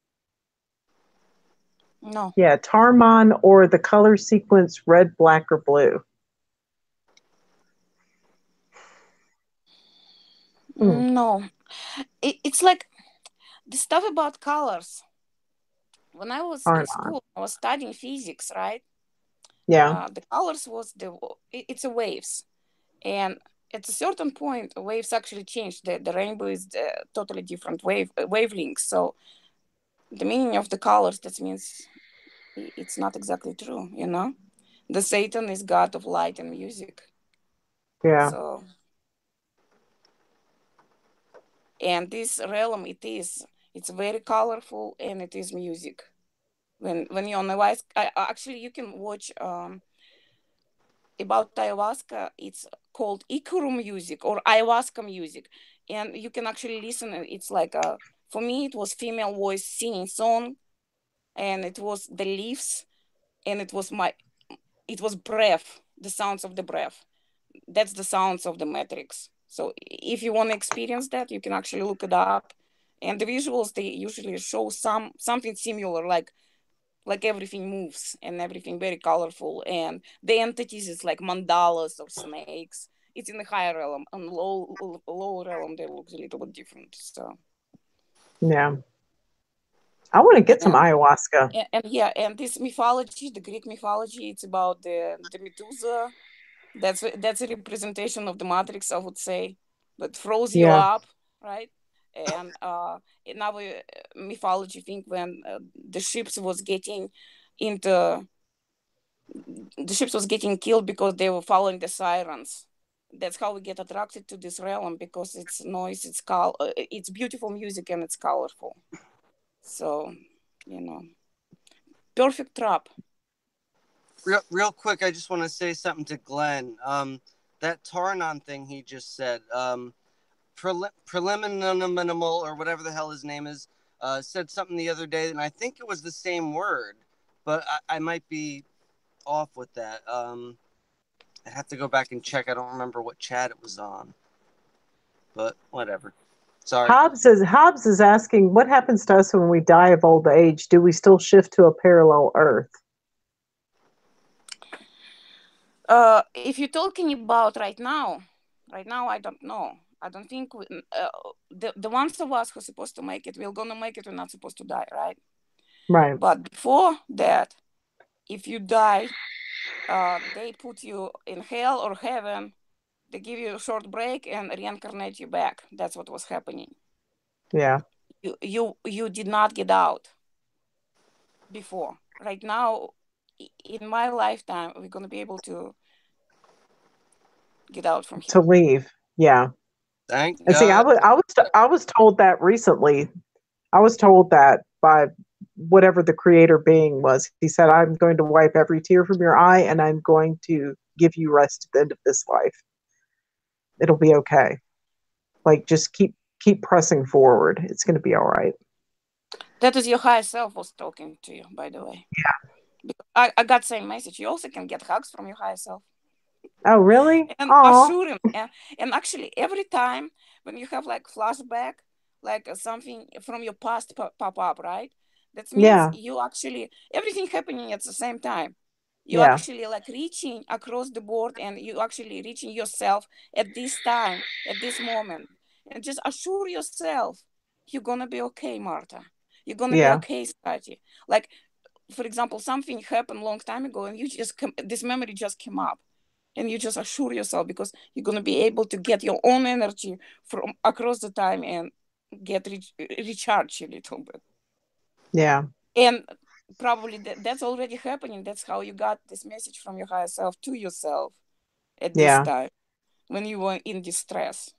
No. Yeah, Tarmon, or the color sequence red, black, or blue. No. It's like the stuff about colors. When I was in school, I was studying physics, right? Yeah. The colors was it's a waves. And at a certain point, waves actually change. The rainbow is totally different wavelengths. So the meaning of the colors, that means it's not exactly true, The Satan is god of light and music. Yeah. So, and this realm, it's very colorful, and it is music. When you're on ayahuasca, actually you can watch about ayahuasca. It's called Ikuru music or ayahuasca music, and you can actually listen. It's like for me, it was female voice singing song, and it was the leaves, and it was breath, the sounds of the breath. That's the sounds of the matrix. So if you want to experience that, you can actually look it up. And the visuals, they usually show something similar, like everything moves and everything very colorful, and the entities is like mandalas or snakes. It's in the higher realm, and lower realm they look a little bit different. So yeah, I want to get some ayahuasca. And this mythology, the Greek mythology, it's about the Medusa. That's a representation of the matrix, I would say, that throws you up, right? And in our mythology, think when the ships was getting killed because they were following the sirens. That's how we get attracted to this realm, because it's noise, it's beautiful music, and it's colorful. So, perfect trap. Real quick, I just want to say something to Glenn. That Tarnon thing he just said, preliminal or whatever the hell his name is, said something the other day, and I think it was the same word, but I might be off with that. I have to go back and check. I don't remember what chat it was on, but whatever. Sorry. Hobbs is asking, what happens to us when we die of old age? Do we still shift to a parallel Earth? If you're talking about right now, I don't know. I don't think the ones of us who are supposed to make it, we're gonna make it. We're not supposed to die, right? Right. But before that, if you die, they put you in hell or heaven. They give you a short break and reincarnate you back. That's what was happening. Yeah. You did not get out before. Right now, in my lifetime, we're gonna be able to get out from here. To leave. Yeah. Thank and God. See, I was told that recently. I was told that by whatever the creator being was. He said, I'm going to wipe every tear from your eye, and I'm going to give you rest at the end of this life. It'll be okay. Like, just keep pressing forward. It's going to be all right. That is your higher self was talking to you, by the way. Yeah. I got same message. You also can get hugs from your higher self. Oh, really? And assure him. And actually, every time when you have like flashback, like something from your past pop up, right? That means you actually, everything happening at the same time. You actually like reaching across the board, and you actually reaching yourself at this time, at this moment. and just assure yourself you're gonna be okay, Marta. You're gonna be Yeah. okay, Scotty. Like, for example, something happened a long time ago, and this memory just came up, and you just assure yourself because you're gonna be able to get your own energy from across the time and get recharged a little bit. Yeah. And probably that's already happening. That's how you got this message from your higher self to yourself at this Yeah. time when you were in distress,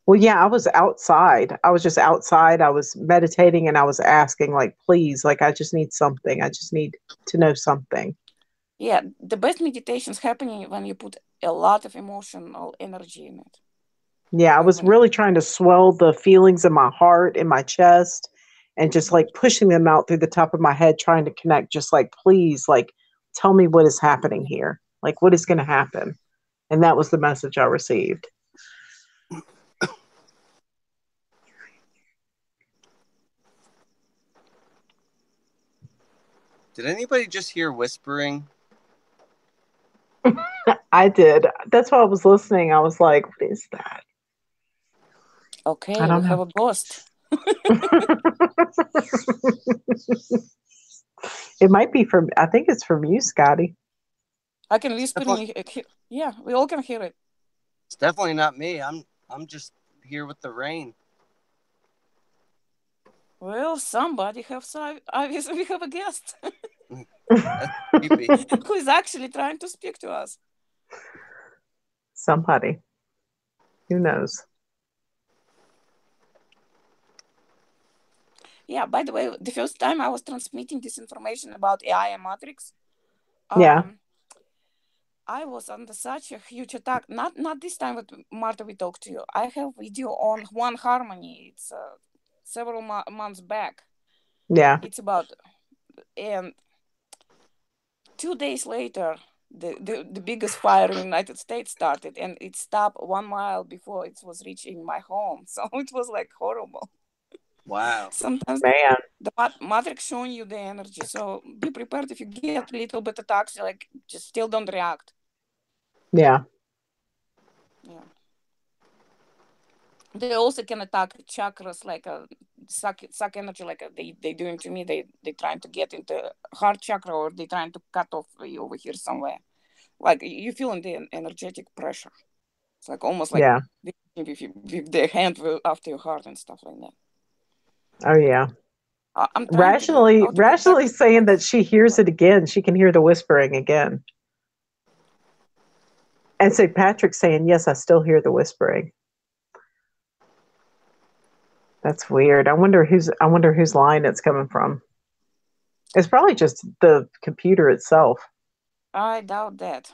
Well, yeah, I was outside. I was just outside. I was meditating and I was asking, like, please, like, I just need something. I just need to know something. Yeah, the best meditations happening when you put a lot of emotional energy in it. Yeah, I was really trying to swell the feelings in my heart, in my chest, and just like pushing them out through the top of my head, trying to connect, just like, please, like, tell me what is happening here. Like, what is going to happen? And that was the message I received. Did anybody just hear whispering? I did. That's why I was listening. I was like, what is that? Okay, I don't we know. have a ghost. It might be from, I think it's from you, Scotty. I can whisper in. Yeah, we all can hear it. It's definitely not me. I'm just here with the rain. Well, somebody obviously we have a guest. That's creepy. Who is actually trying to speak to us. Somebody. Who knows? Yeah, by the way, the first time I was transmitting this information about AI and Matrix, Yeah. I was under such a huge attack. Not this time with Marta we talked to you. I have video on One Harmony. It's several months back. Yeah. It's about, and 2 days later, the biggest fire in the United States started, and it stopped 1 mile before it was reaching my home. So it was like horrible. Wow. Sometimes Man. the Matrix showing you the energy. So be prepared if you get a little bit attacks, like just still don't react. Yeah. Yeah. They also can attack chakras, like suck energy, like they doing to me. They trying to get into heart chakra, or they trying to cut off you over here somewhere. Like you feeling the energetic pressure. It's like almost like with their hand after your heart and stuff like that. Oh yeah. I'm rationally saying that she hears it again. She can hear the whispering again. And St. Patrick's saying, yes, I still hear the whispering. That's weird. I wonder whose line it's coming from. It's probably just the computer itself. I doubt that.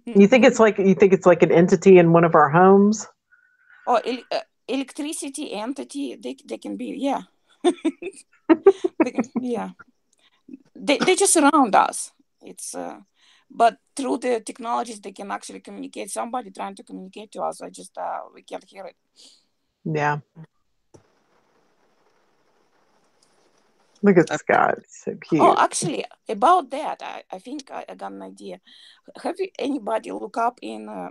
You think it's like an entity in one of our homes? Oh, electricity entity. They can be, yeah. Yeah. They just surround us. It's but through the technologies they can actually communicate. Somebody trying to communicate to us. I just we can't hear it. Yeah. Look at Scott. So cute. Oh, actually, about that, I think I got an idea. Have anybody look up in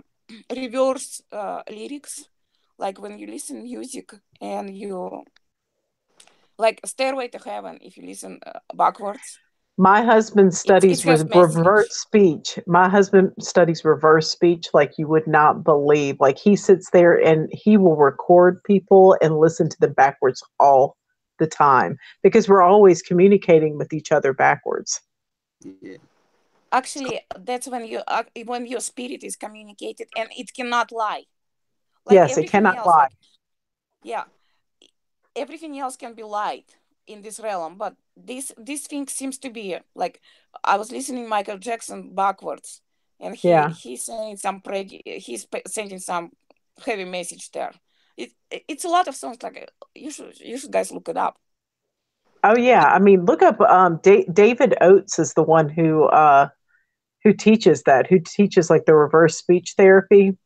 reverse lyrics, like when you listen music and you like Stairway to Heaven, if you listen backwards? My husband studies reverse speech. My husband studies reverse speech like you would not believe. Like he sits there and he will record people and listen to them backwards all the time because we're always communicating with each other backwards. Yeah. Actually, that's when your spirit is communicated and it cannot lie. Like yes, it cannot lie. Like, yeah, everything else can be lied in this realm, but this thing seems to be like I was listening Michael Jackson backwards, and he's saying he's sending some heavy message there. It's a lot of songs. Like you should guys look it up. Oh yeah, I mean look up David Oates is the one who teaches that, who teaches like the reverse speech therapy.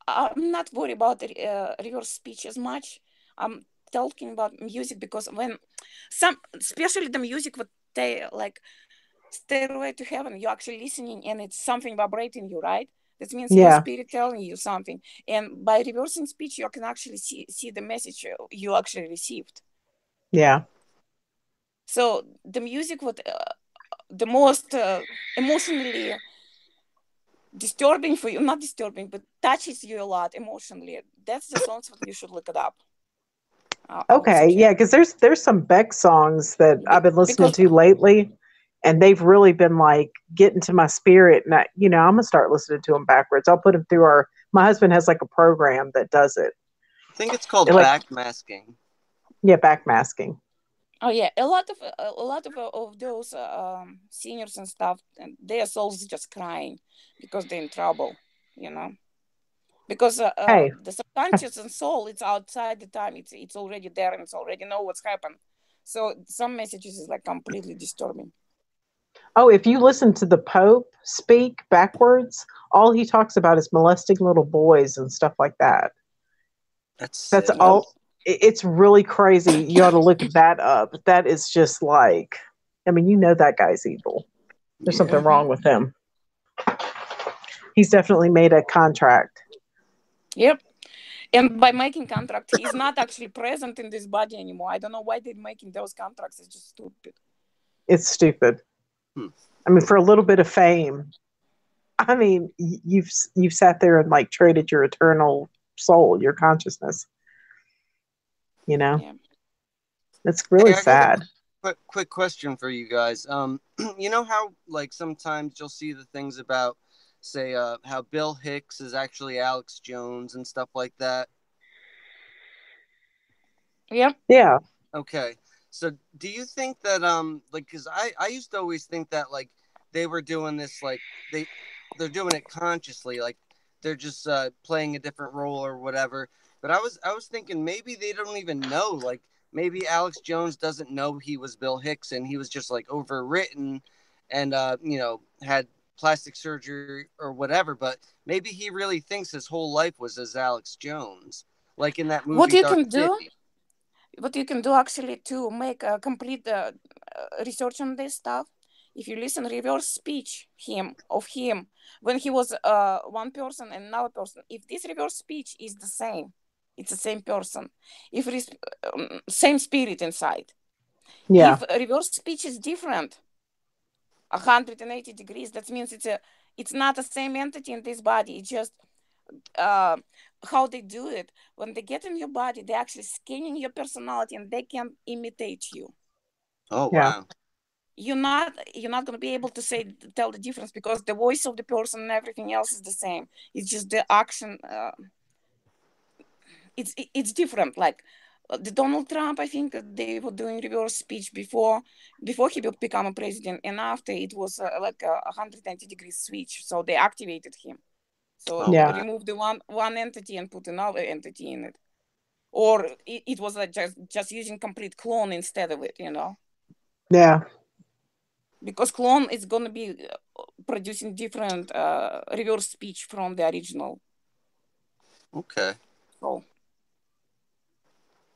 I'm not worried about the reverse speech as much. I'm talking about music because when especially the music what they like Stairway to Heaven, you're actually listening and it's something vibrating you, right? That means your Yeah. spirit telling you something. And by reversing speech, you can actually see the message you actually received. Yeah. So the music, what the most emotionally disturbing for you, not disturbing, but touches you a lot emotionally. That's the songs that you should look it up. I would Okay. suggest. Yeah, because there's some Beck songs that I've been listening Because to lately, and they've really been like getting to my spirit. And I'm gonna start listening to them backwards. I'll put them through my husband has like a program that does it. I think it's called Like, backmasking. yeah, backmasking. oh yeah, a lot of those seniors and stuff, and their souls just crying because they're in trouble, you know. Because Hey, the subconscious and soul, it's outside the time. It's already there and it's already know what's happened. So some messages is like completely disturbing. oh, if you listen to the Pope speak backwards, all he talks about is molesting little boys and stuff like that. That's That's sick. Yep. all. It's really crazy. You ought to look that up. That is just like, I mean, that guy's evil. There's Yeah. something wrong with him. He's definitely made a contract. Yep. And by making contract, he's not actually present in this body anymore. I don't know why they're making those contracts. It's just stupid. It's stupid. Hmm. I mean, for a little bit of fame, I mean, you've sat there and like traded your eternal soul, your consciousness. Yeah. It's really Hey, I got sad. a quick question for you guys. You know how like sometimes you'll see the things about, say, how Bill Hicks is actually Alex Jones and stuff like that. Yep. Yeah. Okay. So do you think that like, because I used to always think that like they were doing this, like they're doing it consciously, like they're just playing a different role or whatever. But I was thinking maybe they don't even know, like maybe Alex Jones doesn't know he was Bill Hicks and he was just like overwritten and had plastic surgery or whatever, but maybe he really thinks his whole life was as Alex Jones, like in that What movie you Dark can do, City. what you can do actually to make a complete research on this stuff, if you listen reverse speech of him when he was one person and another person, if this reverse speech is the same, it's the same person. If it is same spirit inside. Yeah. If reverse speech is different, 180 degrees, that means it's not the same entity in this body. It's just uh, how they do it. When they get in your body, they're actually scanning your personality and they can imitate you. Oh Yeah. wow. You're not going to be able to tell the difference because the voice of the person and everything else is the same. It's just the action. It's different. Like the Donald Trump, I think they were doing reverse speech before he became a president, and after it was like a 190 degree switch. So they activated him. So Oh Yeah. wow. remove the one entity and put another entity in it, or it was like just using complete clone instead of it. Yeah. Because clone is going to be producing different reverse speech from the original. Okay. So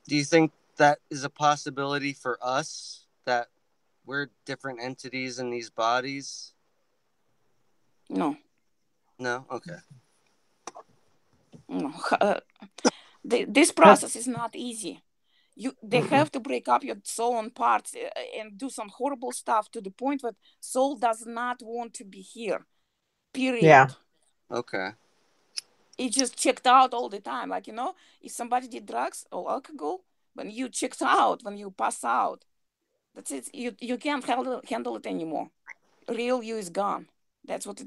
Do you think that is a possibility for us, that we're different entities in these bodies? no, No. Okay. no. This process is not easy. They have to break up your soul in parts and do some horrible stuff to the point that soul does not want to be here. Period. Yeah. Okay. It just checked out all the time. Like, if somebody did drugs or alcohol, when you checked out, when you pass out, that's it. You can't handle it anymore. Real you is gone. That's what's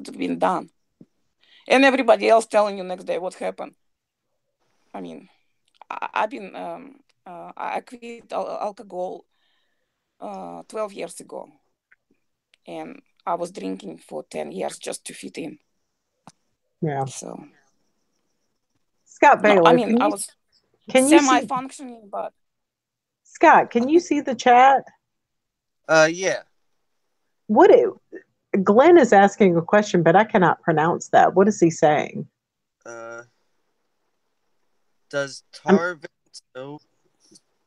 been done. And everybody else telling you next day what happened. I mean, I've been I quit alcohol 12 years ago, and I was drinking for 10 years just to fit in. Yeah. So Scott no, I Baylor, mean I was can you see semi-functioning, but Scott, can you see the chat? Yeah. What it Glenn is asking a question, but I cannot pronounce that. What is he saying? Uh, does I'm,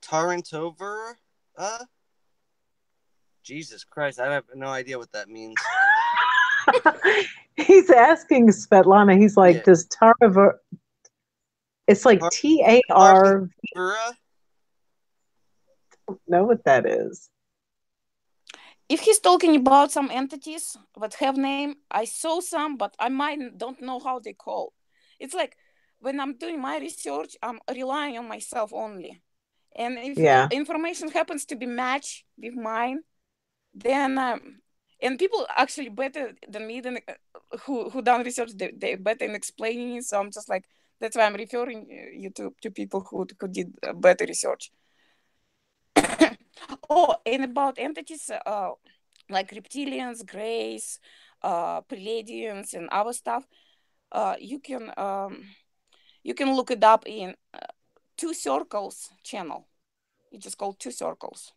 Tarantover? Jesus Christ, I have no idea what that means. He's asking Svetlana, he's like, Yeah. does Tarver, it's like TAR, Vera? know what that is. If he's talking about some entities that have name, I saw some, but I might don't know how they call. It's like when I'm doing my research, I'm relying on myself only. And if Yeah. information happens to be matched with mine, then and people actually better than me than who done research, they better in explaining it. So I'm just like, that's why I'm referring you to people who did better research. Oh, and about entities like reptilians, greys, Pleiadians, and other stuff, you can look it up in Two Circles channel. It's just called Two Circles.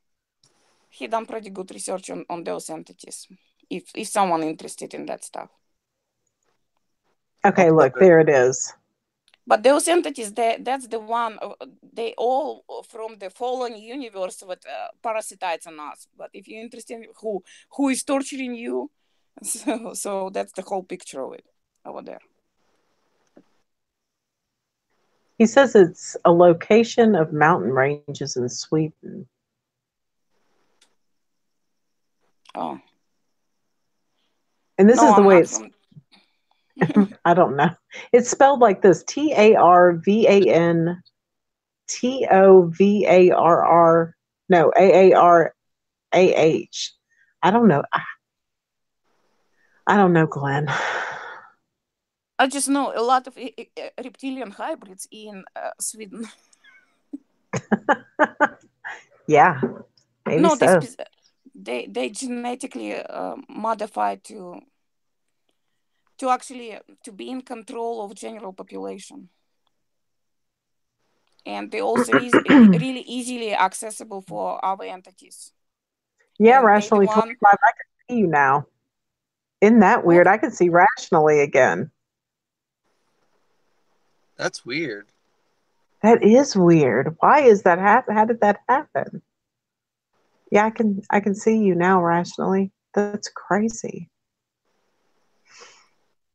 He done pretty good research on those entities. If someone interested in that stuff. Okay, look, there it is. But those entities, that's the one, they all from the fallen universe that parasitites on us. But if you're interested in who is torturing you, so that's the whole picture of it over there. He says it's a location of mountain ranges in Sweden. Oh. And this No, is the I'm way not it's from... I don't know. It's spelled like this: TARVANTOVARR. No, AARAH. I don't know. I don't know, Glenn. I just know a lot of reptilian hybrids in Sweden. Yeah, maybe No, so. they genetically modified to actually to be in control of general population, and they also really easily accessible for other entities. Yeah, And they the rationally one 25. I can see you now. Isn't that weird? what I can see rationally again. That's weird. That is weird. Why is that happen? How did that happen? Yeah, I can see you now rationally. That's crazy.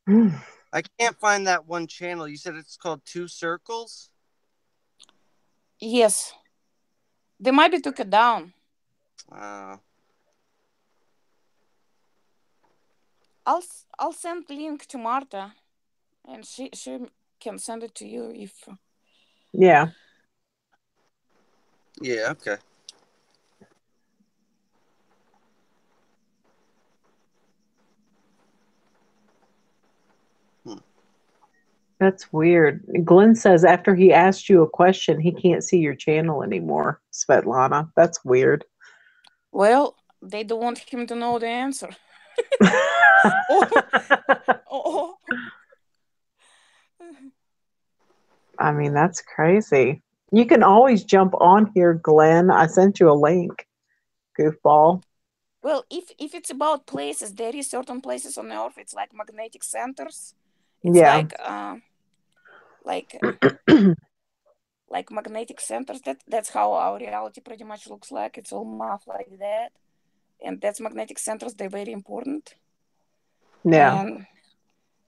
I can't find that one channel. You said it's called Two Circles? yes, they might be took it down. Uh, I'll I'll send link to Marta, and she can send it to you if Yeah. yeah, okay. That's weird. Glenn says after he asked you a question, he can't see your channel anymore, Svetlana. That's weird. well, they don't want him to know the answer. oh, oh. I mean, that's crazy. You can always jump on here, Glenn. I sent you a link, goofball. Well, if it's about places, there is certain places on Earth. It's like magnetic centers. It's Yeah. like like magnetic centers. That's how our reality pretty much looks like. It's all math like that, and that's magnetic centers. They're very important. Yeah. And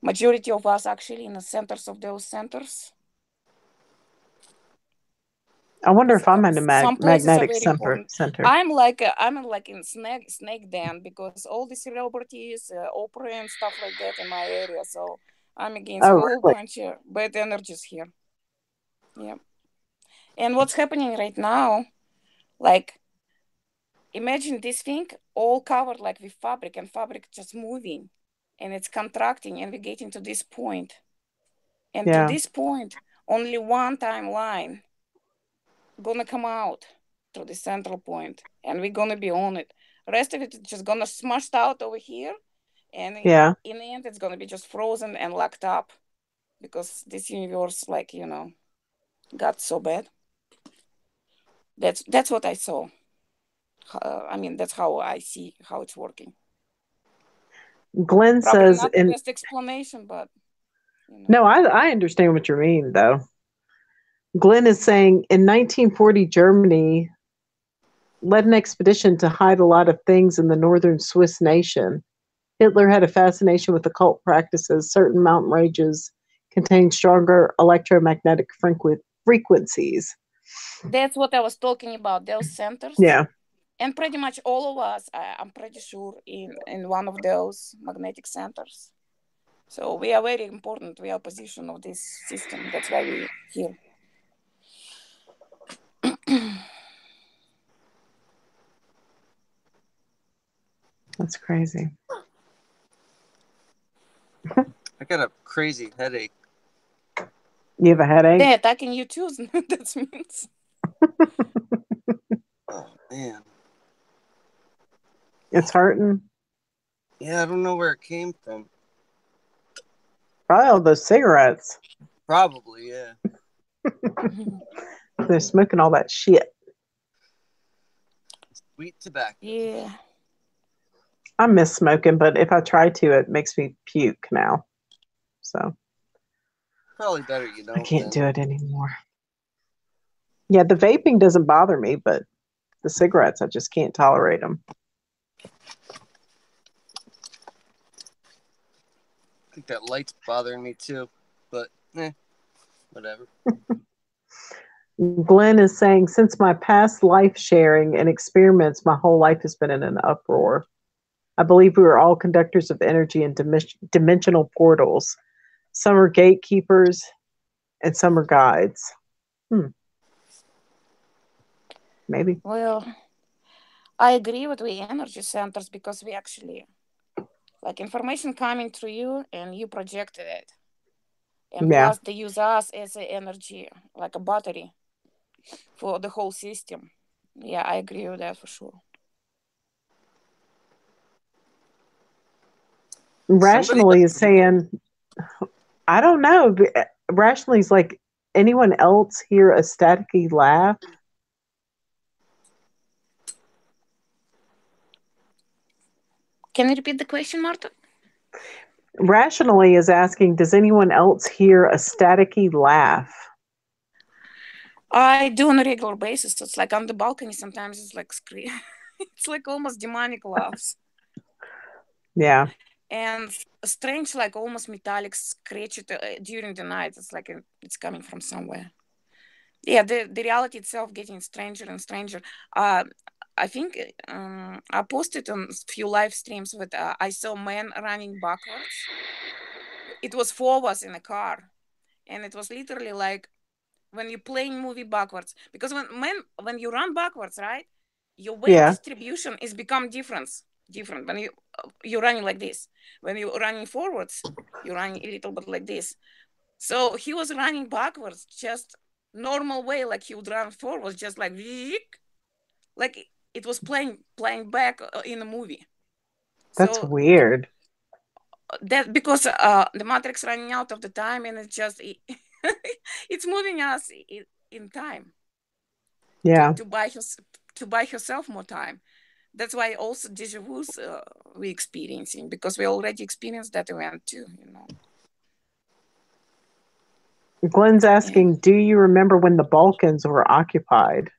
majority of us actually in the centers of those centers. I wonder if I'm in a Some places are magnetic very important. center. I'm like in snake den because all the celebrities, Oprah and stuff like that in my area. So I'm against a Oh, whole really? bunch of bad energies here. Yeah. And what's happening right now, like imagine this thing all covered like with fabric and fabric just moving and it's contracting and we're getting to this point. And to Yeah. this point, only one timeline gonna come out through the central point and we're gonna be on it. Rest of it is just gonna smashed out over here and Yeah. in the end it's gonna be just frozen and locked up because this universe got so bad. That's what I saw. I mean, that's how I see how it's working. Glenn Probably says not the best explanation, but No, I understand what you mean though. Glenn is saying in 1940 Germany led an expedition to hide a lot of things in the northern Swiss nation. Hitler had a fascination with occult practices. Certain mountain ranges contain stronger electromagnetic frequencies. That's what I was talking about, those centers. Yeah. And pretty much all of us, I'm pretty sure, in one of those magnetic centers. So we are very important. We are position of this system. That's why we're here. That's crazy. I got a crazy headache. You have a headache? They're attacking you too. That means. Oh man. It's hurting? Yeah, I don't know where it came from. Probably all those cigarettes. Probably, yeah. They're smoking all that shit. Sweet tobacco. Yeah. I miss smoking, but if I try to, it makes me puke now. So Probably better, you know. I can't do it anymore. Yeah, the vaping doesn't bother me, but the cigarettes, I just can't tolerate them. I think that light's bothering me too, but whatever. Glenn is saying, since my past life sharing and experiments, my whole life has been in an uproar. I believe we are all conductors of energy and dimensional portals. Some are gatekeepers and some are guides. Maybe. Well, I agree with the energy centers because we actually, like, information coming through you and you projected it. And Yeah. plus they use us as an energy, like a battery for the whole system. Yeah, I agree with that for sure. Rationally is saying, I don't know. Rationally is like, anyone else hear a staticky laugh? Can you repeat the question, Marta? Rationally is asking, does anyone else hear a staticky laugh? I do on a regular basis. It's like on the balcony. Sometimes it's like scream. It's like almost demonic laughs. Yeah. And strange, like almost metallic scratch during the night. It's like it's coming from somewhere. Yeah, the reality itself getting stranger and stranger. I think I posted on a few live streams with I saw men running backwards. It was 4 of us in a car, and it was literally like when you're playing movie backwards. Because when you run backwards, right, your weight distribution is become different. When you're running like this. When you're running forwards, you're running a little bit like this. So he was running backwards, just normal way, like he would run forwards, just like it was playing back in a movie. That's So weird. that because the matrix running out of the time, and it's just it's moving us in time. Yeah. To buy herself more time. That's why also deja vu's we experiencing, because we already experienced that event too, you know. Glenn's asking, do you remember when the Balkans were occupied?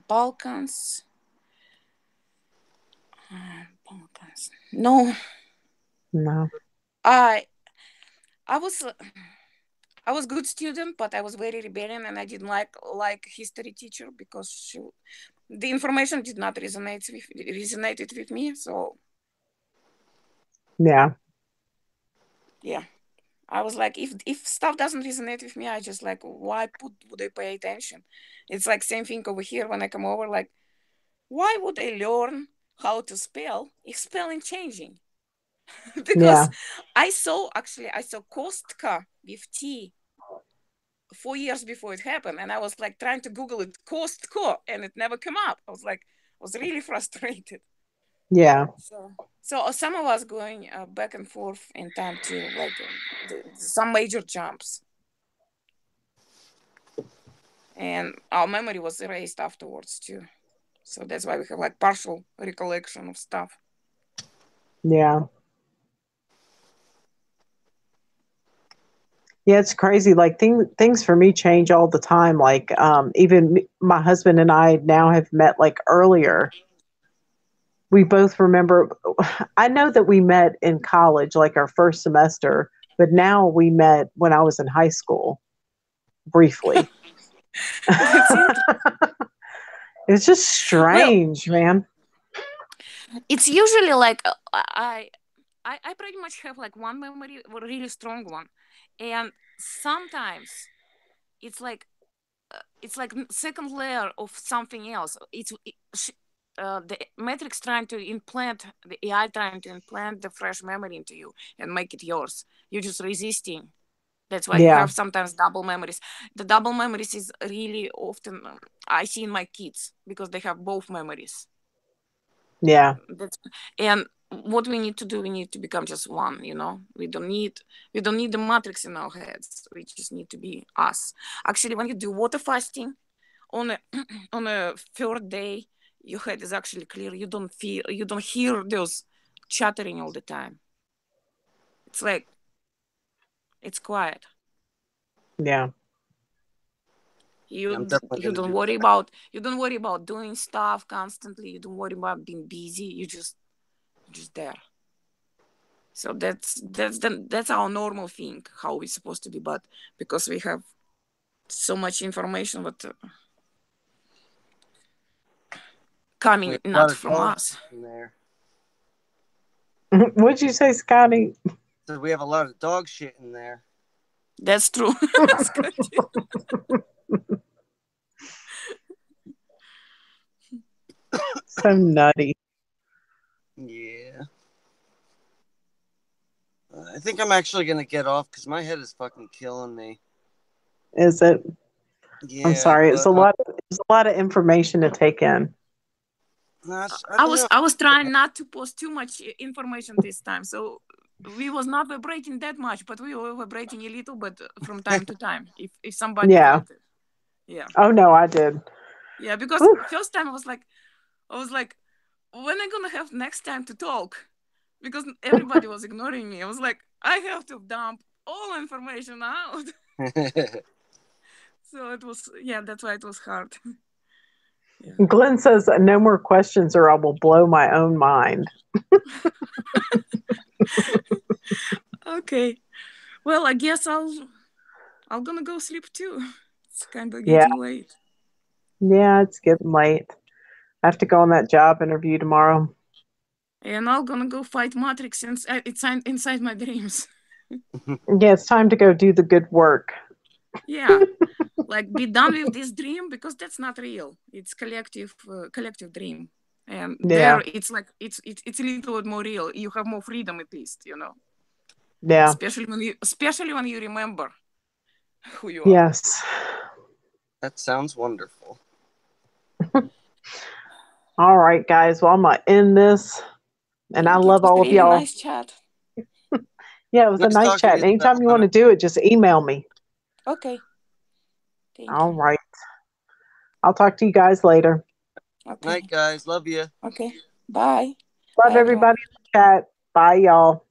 Balkans. No. I was good student, but I was very rebellion, and I didn't like history teacher because the information did not resonated with me. So yeah, I was like, if stuff doesn't resonate with me, I just like, why would I pay attention? It's like same thing over here when I come over. Like, why would I learn how to spell if spelling changing? Because I saw Kostka with T 4 years before it happened, and I was like trying to Google it, Kostko, and it never came up. I was really frustrated. Yeah. So some of us going back and forth in time too, like some major jumps, and our memory was erased afterwards too. So that's why we have like partial recollection of stuff. Yeah. Yeah, it's crazy. Like things for me change all the time. Like even my husband and I now have met like earlier we both remember. I know that we met in college, like our first semester, but now we met when I was in high school briefly. That's it. It's just Well, strange, man. it's usually like I pretty much have like one memory, a really strong one, and sometimes it's like second layer of something else. The Matrix trying to implant, the AI trying to implant the fresh memory into you and make it yours. You're just resisting. That's why you Yeah, have sometimes double memories. The double memories is really often I see in my kids because they have both memories. yeah, That's and what we need to do, we need to become just one. We don't need the matrix in our heads. We just need to be us. Actually, when you do water fasting on a on a third day, your head is actually clear. You don't hear those chattering all the time. It's like it's quiet. yeah. I'm You definitely you gonna don't do worry that. about you don't worry about doing stuff constantly. You don't worry about being busy. You're just there. So that's our normal thing, how we're supposed to be. But because we have so much information, but We coming have a lot not of from dog us. in there. What'd you say, Scotty? So we have a lot of dog shit in there. That's true. So nutty. Yeah. I think I'm actually gonna get off because my head is fucking killing me. Is it? I'm Yeah, sorry. but It's a lot of information to take in. I I don't was know. I was trying not to post too much information this time, so we was not vibrating that much, but we were vibrating a little bit from time to time. If somebody Yeah. felt it, yeah, Oh no, I did. yeah. Because Whew. first time I was like, when I gonna have next time to talk? Because everybody was ignoring me. I was like, I have to dump all information out. So it was, yeah, that's why it was hard. Yeah. Glenn says no more questions or I will blow my own mind. Okay. Well, I guess I'm gonna go sleep too. It's kind of Yeah. getting late. Yeah, it's getting late. I have to go on that job interview tomorrow. And I'm gonna go fight Matrix since it's inside my dreams. Yeah, it's time to go do the good work. Yeah, like be done with this dream because that's not real. It's collective dream, and there Yeah. it's a little bit more real. You have more freedom at least. Yeah. Especially when you remember who you are. Yes. That sounds wonderful. All right, guys. Well, I'm going to end this. And I Thank you. It love was all of really y'all. nice chat. Yeah, it was a Nice nice talking to chat. you, Anytime you want Svetlana. to do it, just email me. Okay. Thank All you. right. I'll talk to you guys later. Okay. Night, guys. Love you. Okay. Bye. Love Bye, everyone. everybody in the chat. Bye, y'all.